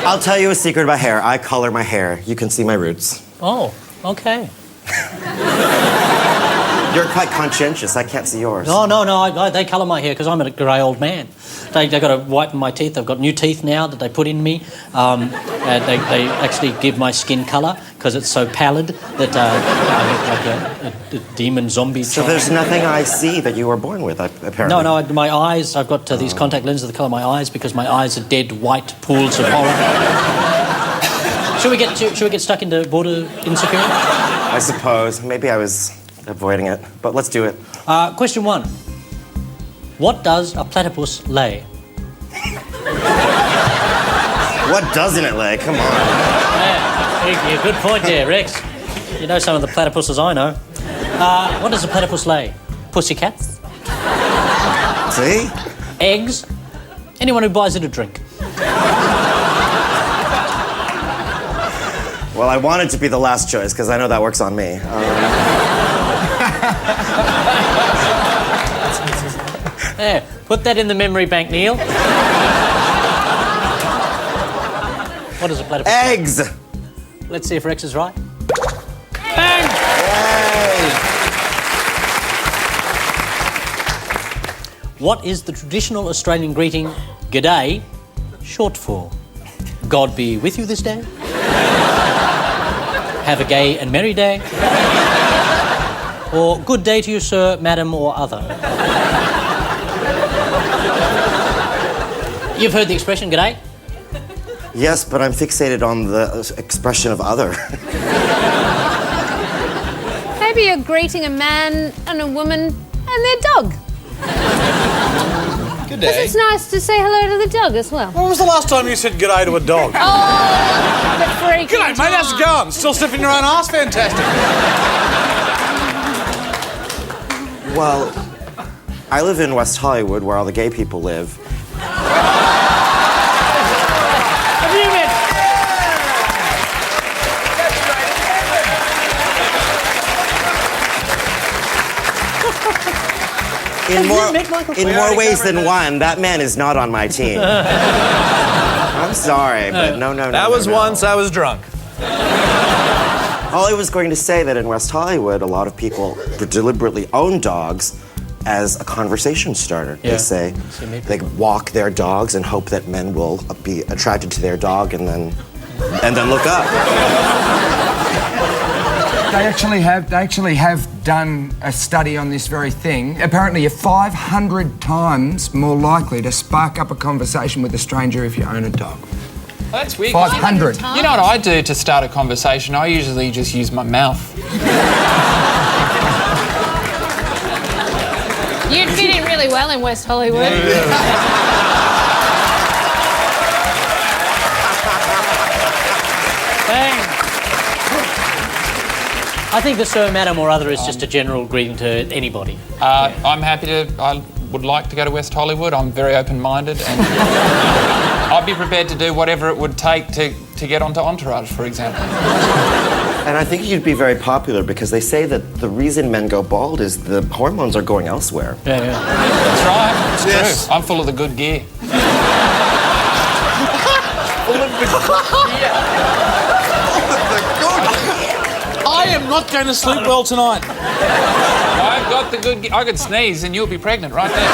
I'll tell you a secret about hair. I color my hair. You can see my roots. Oh, okay. You're quite conscientious. I can't see yours. No, they colour my hair because I'm a grey old man. They've got to whiten my teeth. They've got new teeth now that they put in me. They actually give my skin colour because it's so pallid that I look like a demon zombie. So there's nothing I see that you were born with, apparently. No, my eyes, I've got these contact lenses that colour my eyes because my eyes are dead white pools of horror. Should we get stuck into border insecurity? I suppose. Maybe I was avoiding it, but let's do it. Question 1. What does a platypus lay? What doesn't it lay? Come on. Yeah, thank you. Good point there, Rex. You know some of the platypuses I know. What does a platypus lay? Pussycats? See? Eggs? Anyone who buys it a drink. Well, I wanted to be the last choice because I know that works on me. There, put that in the memory bank, Neil. What is a platypus? Eggs! Let's see if Rex is right. Bang! Yay! What is the traditional Australian greeting, G'day, short for? God be with you this day? Have a gay and merry day? Or good day to you, sir, madam, or other? You've heard the expression, G'day? Yes, but I'm fixated on the expression of other. Maybe you're greeting a man and a woman and their dog. Good Because day. it's nice to say hello to the dog as well. When was the last time you said g'day to a dog? Oh, the freaking G'day, mate, how's it going? Still sniffing your own ass? Fantastic. Well, I live in West Hollywood, where all the gay people live. In more ways than one, that man is not on my team. I'm sorry, but no. That was once I was drunk. All I was going to say that in West Hollywood, a lot of people deliberately own dogs as a conversation starter. Yeah. They say they walk their dogs and hope that men will be attracted to their dog and then look up. They actually have done a study on this very thing. Apparently, you're 500 times more likely to spark up a conversation with a stranger if you own a dog. That's weird. 500. You know what I do to start a conversation? I usually just use my mouth. You'd fit in really well in West Hollywood. I think the sir, madam, or other is just a general greeting to anybody. I'm happy to. I would like to go to West Hollywood. I'm very open-minded, and I'd be prepared to do whatever it would take to get onto Entourage, for example. And I think you'd be very popular because they say that the reason men go bald is the hormones are going elsewhere. Yeah. That's right. It's true. I'm full of the good gear. I am not going to sleep well tonight. I've got the good gear. I could sneeze and you'll be pregnant right there.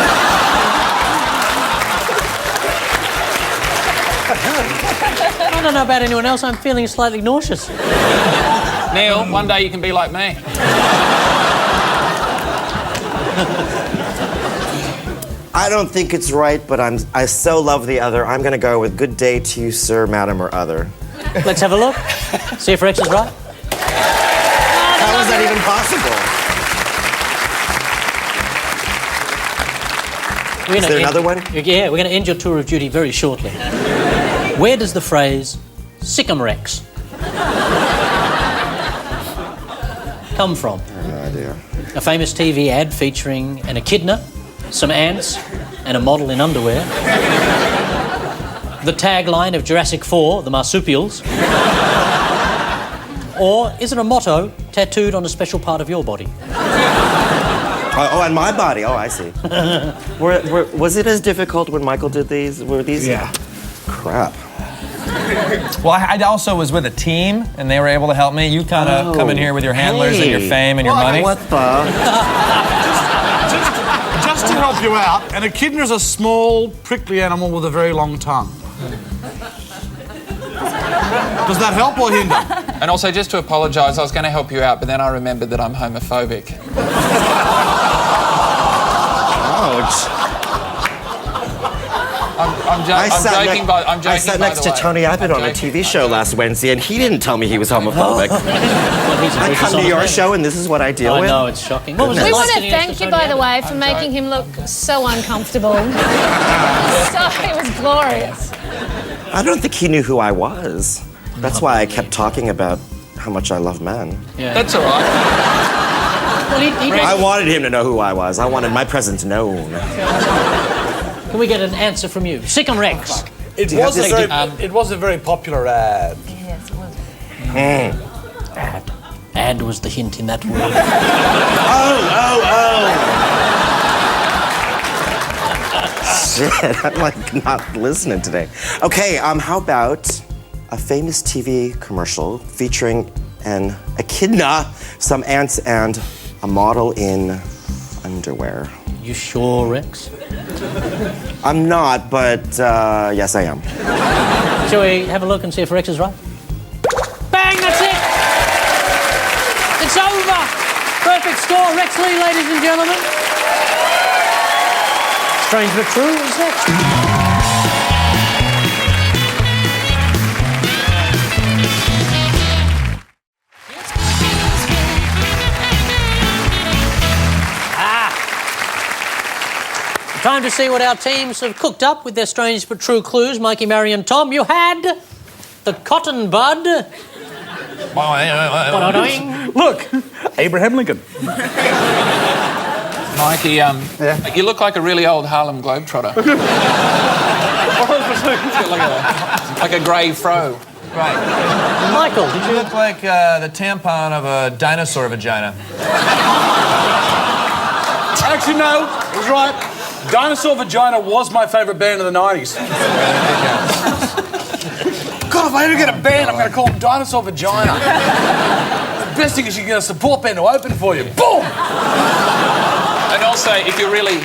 I don't know about anyone else, I'm feeling slightly nauseous. Neil, one day you can be like me. I don't think it's right, but I so love the other. I'm going to go with good day to you, sir, madam, or other. Let's have a look. See if Rex is right. How is that even possible? Is there another one? Yeah, we're going to end your tour of duty very shortly. Where does the phrase "Sick'em Rex" come from? I have no idea. A famous TV ad featuring an echidna, some ants, and a model in underwear. The tagline of Jurassic 4, the marsupials. Or is it a motto tattooed on a special part of your body? Oh, on my body. Oh, I see. Was it as difficult when Michael did these? Were these? Yeah. Crap. Well, I also was with a team, and they were able to help me. You kind of come in here with your handlers and your fame and your money. What the? Just to help you out, an echidna is a small, prickly animal with a very long tongue. Does that help or hinder? And also, just to apologise, I was going to help you out, but then I remembered that I'm homophobic. Ouch. I'm joking, by I sat next to Tony Abbott on a TV show last Wednesday, and he didn't tell me he was homophobic. I come to your show, and this is what I deal with. I know, it's shocking. What was it We like want to sitting next thank to you, Tony by the Abbott? way, for making him look so uncomfortable. It was glorious. I don't think he knew who I was. That's why I kept talking about how much I love men. Yeah. That's all right. Well, I wanted him to know who I was. I wanted my presence known. Can we get an answer from you? Sick'em Rex. It was a very popular ad. Yes, it was. Ad was the hint in that word. Shit, I'm like not listening today. Okay, how about a famous TV commercial featuring an echidna, some ants, and a model in underwear? You sure, Rex? I'm not, but yes, I am. Shall we have a look and see if Rex is right? Bang, that's it! It's over! Perfect score, Rex Lee, ladies and gentlemen. Strange but true is next. Time to see what our teams have cooked up with their strange but true clues. Mikey, Marion, Tom, you had the cotton bud. Look, Abraham Lincoln. Mikey, you look like a really old Harlem Globetrotter. like a grey fro. Right. Michael, Did you look like the tampon of a dinosaur vagina? Actually, no, it was right. Dinosaur Vagina was my favourite band of the 90s. God, if I ever get a band, I'm going to call them Dinosaur Vagina. The best thing is you get a support band to open for you. Boom! And also, if you're really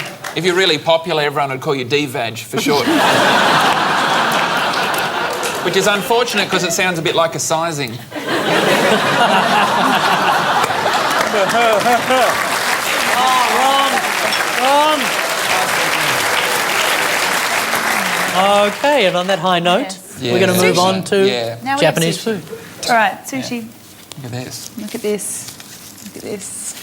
popular, everyone would call you D-Vag for short. Which is unfortunate because it sounds a bit like a sizing. Wrong. Okay, and on that high note, we're going to move on to Japanese food. All right, sushi. Look at this. Look at this. Look at this.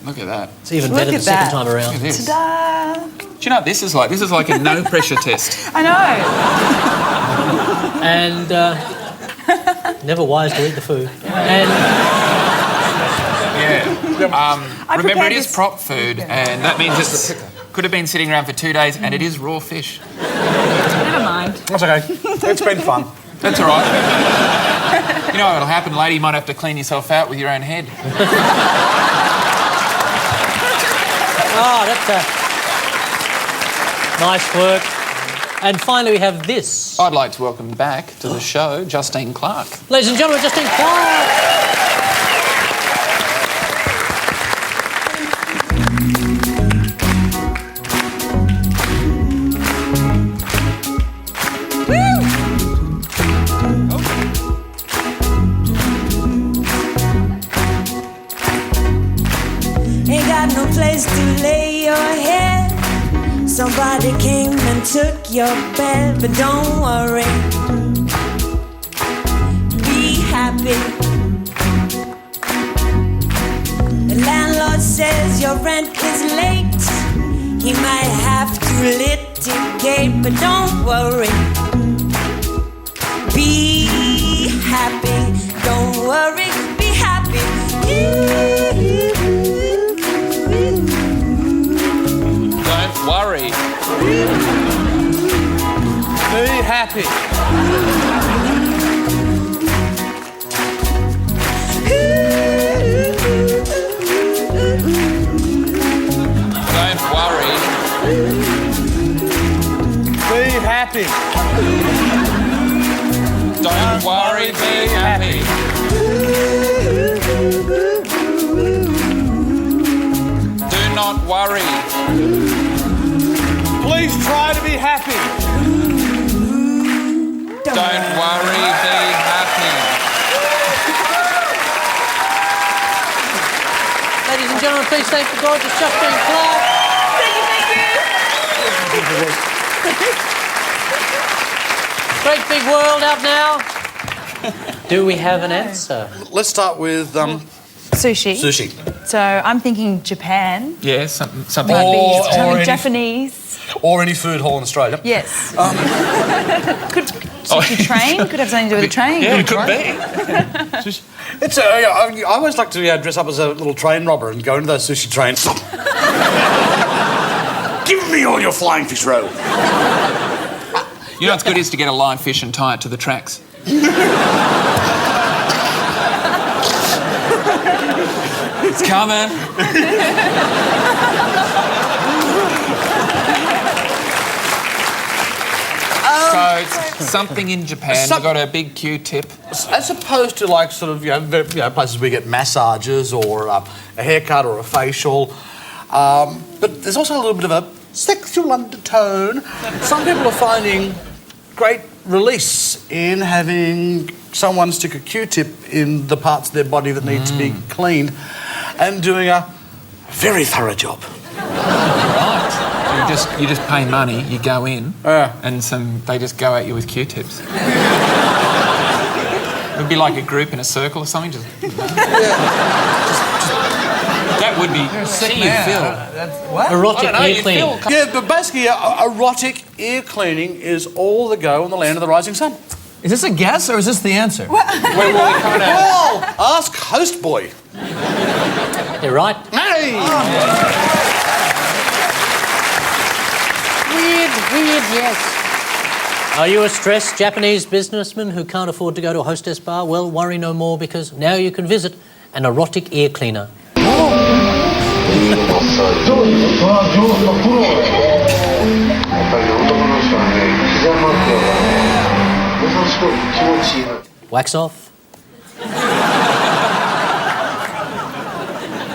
Look at that. It's even better the second time around. Look at this. Ta-da! Do you know what this is like? This is like a no-pressure test. I know. And never wise to eat the food. And remember, it is prop food, and that means it could have been sitting around for 2 days, and it is raw fish. Never mind. That's okay. It's been fun. That's all right. You know what'll happen, lady? You might have to clean yourself out with your own head. that's nice work. And finally, we have this. I'd like to welcome back to the show Justine Clark. Ladies and gentlemen, Justine Clark. Ain't got no place to lay your head. Somebody came and took your bed, but don't worry. Be happy. The landlord says your rent is late. He might have to litigate, but don't worry. Be happy. Don't worry. Be happy. Don't worry. Be happy. Don't worry. Be happy. Don't worry, be happy. Do not worry. Please try to be happy. Don't worry, be happy. Ladies and gentlemen, please thank the gorgeous Justine Clark. Great big world out now. Do we have an answer? Let's start with Sushi. sushi. So I'm thinking Japan. Yeah, something. Something Japanese. Or any food hall in Australia. Yes. Could sushi train? Could have something to do with a train. Yeah, it could be. It's I always like to dress up as a little train robber and go into those sushi trains. Give me all your flying fish roll. You know what's good is to get a live fish and tie it to the tracks. It's coming. something in Japan. They've got a big Q-tip. As opposed to like sort of places we get massages or a haircut or a facial, but there's also a little bit of a sexual undertone. Some people are finding great release in having someone stick a Q-tip in the parts of their body that need to be cleaned and doing a very thorough job. Right. So you just pay money, you go in, and they just go at you with Q-tips. It would be like a group in a circle or something. That would be... sick you man. feel. What? Erotic ear cleaning. Yeah, but basically, erotic ear cleaning is all the go on the land of the rising sun. Is this a guess or is this the answer? Well, ask host boy. You're right. Hey! Weird, yes. Are you a stressed Japanese businessman who can't afford to go to a hostess bar? Well, worry no more, because now you can visit an erotic ear cleaner. Wax off.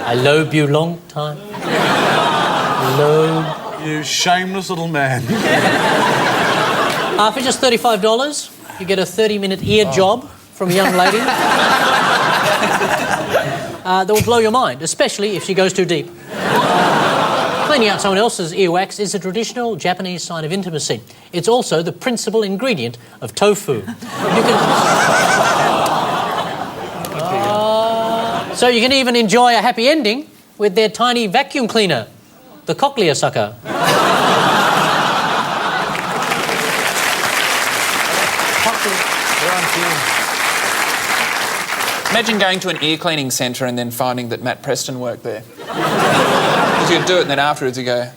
I lobe you long time. Lobe. You shameless little man. For just $35, you get a 30-minute ear job from a young lady. That will blow your mind, especially if she goes too deep. Cleaning out someone else's earwax is a traditional Japanese sign of intimacy. It's also the principal ingredient of tofu. So you can even enjoy a happy ending with their tiny vacuum cleaner, the cochlea sucker. Imagine going to an ear cleaning centre and then finding that Matt Preston worked there. Because you'd do it and then afterwards you go...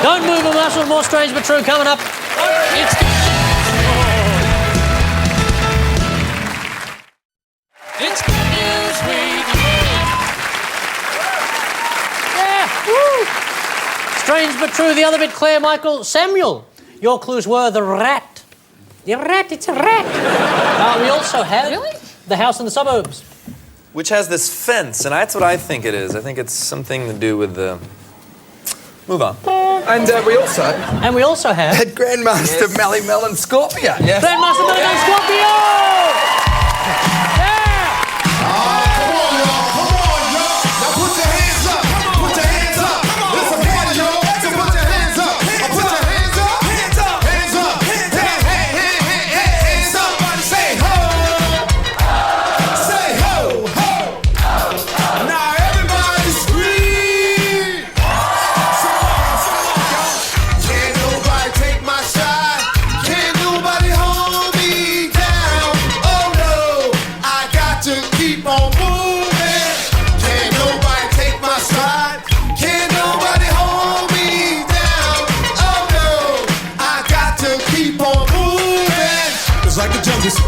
Don't move a muscle, more strange but true coming up. It's Good News Week. Yeah, woo! Strange but true, the other bit, Claire, Michael, Samuel. Your clues were the rat. The rat, it's a rat. We also have the house in the suburbs. Which has this fence, and that's what I think it is. I think it's something to do with the... Move on. And we also have... had Grandmaster Melle and Scorpio. Yes. Grandmaster Melle and Scorpio!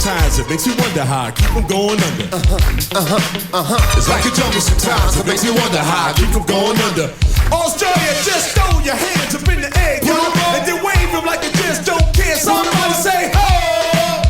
Sometimes it makes you wonder how I keep them going under. It's like a jungle sometimes. It makes you wonder how I keep them going under. Australia, just throw your hands up in the air, yo, and then wave them like you just don't care. Somebody say, ho!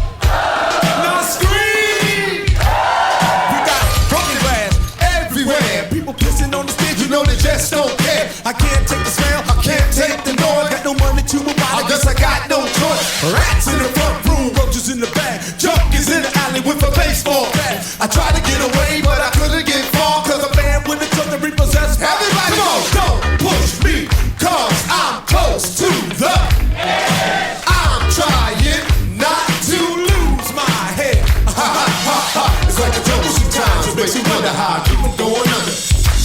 Now scream! We got broken glass everywhere. People pissing on the stage, you know they just don't care. I can't take the smell, I can't take the noise. Got no money to move out, I guess I got no choice. Rats in the front room, roaches in the back. Junkies in the alley with a baseball bat. I tried to get away, but I couldn't get far. Cause a man with a tongue to repossess. Everybody, come on, don't push me, cause I'm close to the edge. I'm trying not to lose my head. It's like a jungle sometimes. It makes you wonder how I keep them going under.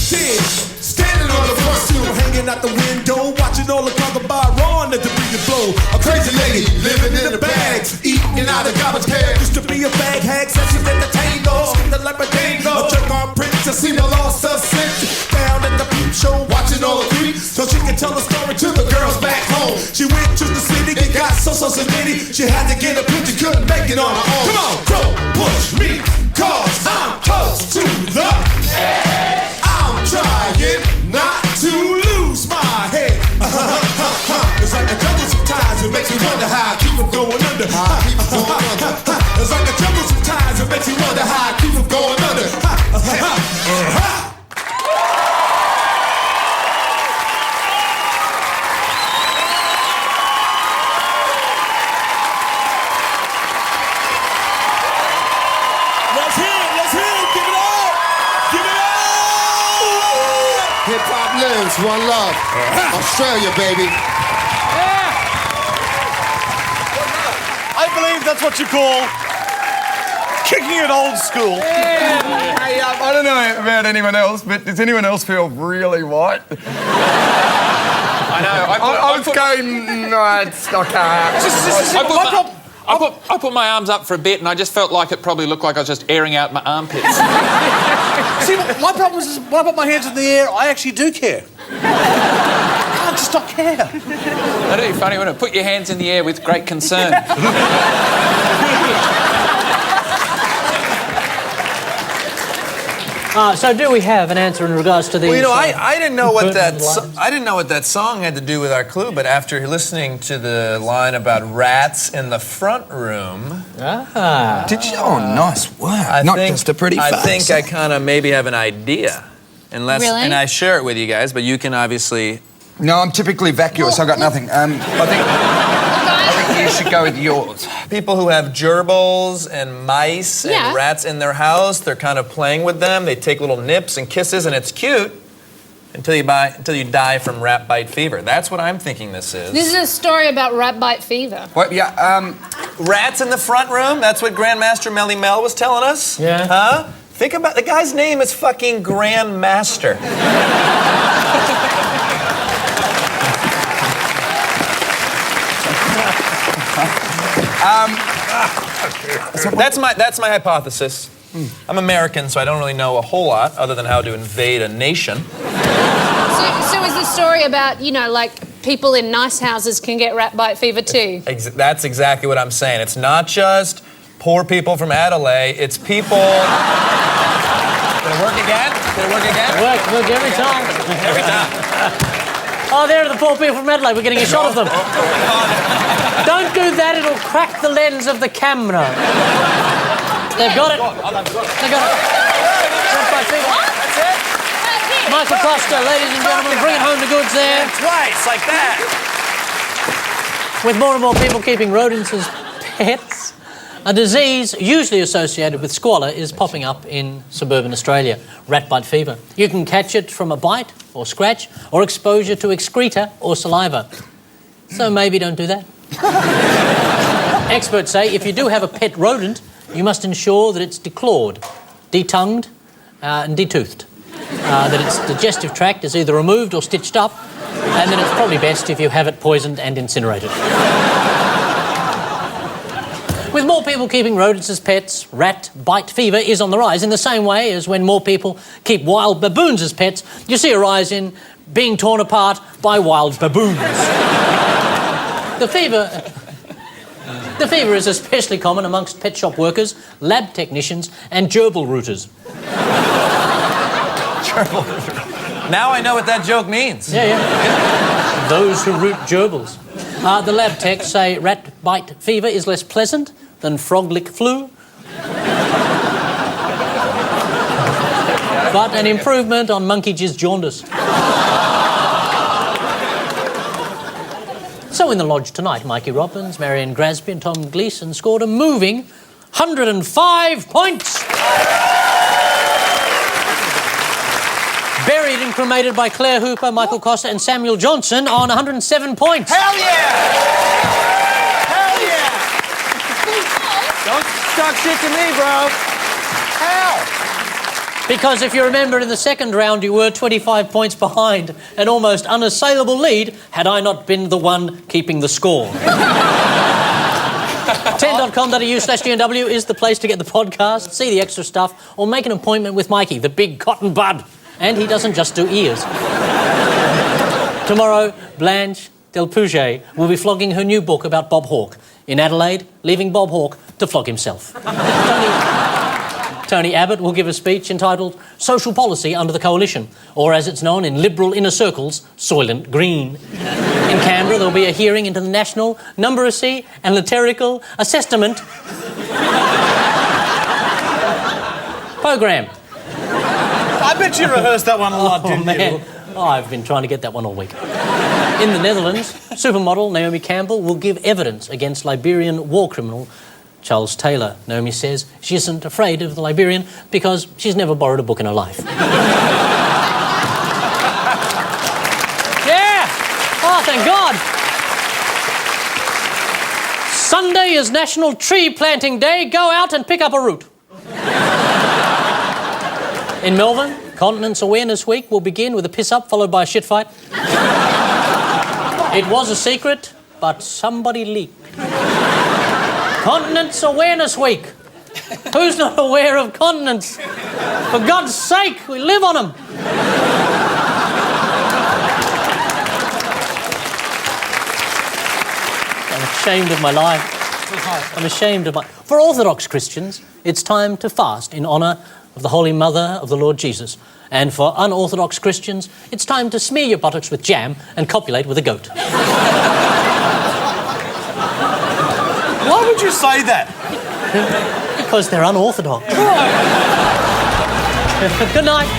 Dead, standing on the front stoop, hanging out the window, watching all the conquer by Ron at the breathing blow. A crazy lady living in the bags, eating out of garbage can. Used to be a bag hag, session at the tango, skipping like a dango. A jerk on princess, seen a lost her scent. Down at the peep show, watching all the creeps, so she can tell a story to the girls back home. She went to the city, it got so nitty. She had to get a picture, couldn't make it on her own. Come on, don't push me, cause I'm close to the edge. I'm trying not to lose my head. It's like a jungle sometimes. Hip hop lives, one love. Australia, baby. I believe that's what you call kicking it old school. Hey, I don't know about anyone else, but does anyone else feel really white? I know. I was going, no, it's okay. I put my arms up for a bit and I just felt like it probably looked like I was just airing out my armpits. See, my problem is when I put my hands in the air, I actually do care. I can't just not care. That'd be funny, wouldn't it? Put your hands in the air with great concern. So do we have an answer in regards to these? Well, you know, I didn't know what that lines? I didn't know what that song had to do with our clue, but after listening to the line about rats in the front room, Did you? Oh, nice work. Just a pretty face. I think I kind of maybe have an idea, unless Really? and I share it with you guys, but you can obviously. No, I'm typically vacuous. I got nothing. I think you should go with yours. People who have gerbils and mice and rats in their house, they're kind of playing with them. They take little nips and kisses, and it's cute until you die from rat bite fever. That's what I'm thinking this is. This is a story about rat bite fever. What? Yeah. Rats in the front room. That's what Grandmaster Melle was telling us. Yeah. Huh? Think about the guy's name is fucking Grandmaster. That's my hypothesis. I'm American, so I don't really know a whole lot other than how to invade a nation. So is the story about, you know, like people in nice houses can get rat bite fever too? That's exactly what I'm saying. It's not just poor people from Adelaide. It's people. Did it work again? Work every time. Every time. Oh, there are the poor people from Adelaide. We're getting a shot of them. Don't do that, it'll crack the lens of the camera. They've got it. They've got it. That's it. Michael Kosta, ladies and gentlemen, bringing home the goods there. Twice, like that. With more and more people keeping rodents as pets, a disease usually associated with squalor is popping up in suburban Australia, rat bite fever. You can catch it from a bite or scratch or exposure to excreta or saliva. So maybe don't do that. Experts say if you do have a pet rodent, you must ensure that it's declawed, detongued and detoothed. That its digestive tract is either removed or stitched up, and then it's probably best if you have it poisoned and incinerated. With more people keeping rodents as pets, rat bite fever is on the rise in the same way as when more people keep wild baboons as pets, you see a rise in being torn apart by wild baboons. The fever is especially common amongst pet shop workers, lab technicians and gerbil rooters. Now I know what that joke means. Yeah. Those who root gerbils. The lab techs say rat bite fever is less pleasant than frog lick flu. But an improvement on monkey jizz jaundice. So in the lodge tonight, Mikey Robbins, Marion Grasby and Tom Gleeson scored a moving 105 points. Buried and cremated by Claire Hooper, Michael Kosta and Samuel Johnson on 107 points. Hell yeah! Hell yeah! Don't talk shit to me, bro. Hell! Because if you remember in the second round you were 25 points behind, an almost unassailable lead had I not been the one keeping the score. 10.com.au/GNW is the place to get the podcast, see the extra stuff, or make an appointment with Mikey, the big cotton bud. And he doesn't just do ears. Tomorrow, Blanche Del Pouget will be flogging her new book about Bob Hawke in Adelaide, leaving Bob Hawke to flog himself. Tony Abbott will give a speech entitled Social Policy Under the Coalition, or as it's known in Liberal inner circles, Soylent Green. In Canberra, there'll be a hearing into the National Numeracy and Literical Assessment Program. I bet you rehearsed that one a lot, didn't you? Oh, I've been trying to get that one all week. In the Netherlands, supermodel Naomi Campbell will give evidence against Liberian war criminal Charles Taylor. Naomi says she isn't afraid of the Liberian because she's never borrowed a book in her life. Sunday is National Tree Planting Day. Go out and pick up a root. In Melbourne, Continence Awareness Week will begin with a piss-up followed by a shit fight. It was a secret, but somebody leaked. Continence Awareness Week. Who's not aware of continents? For God's sake, we live on them. I'm ashamed of my life. I'm ashamed of my... For Orthodox Christians, it's time to fast in honour of the Holy Mother of the Lord Jesus. And for unorthodox Christians, it's time to smear your buttocks with jam and copulate with a goat. Why would you say that? Because they're unorthodox. Good night.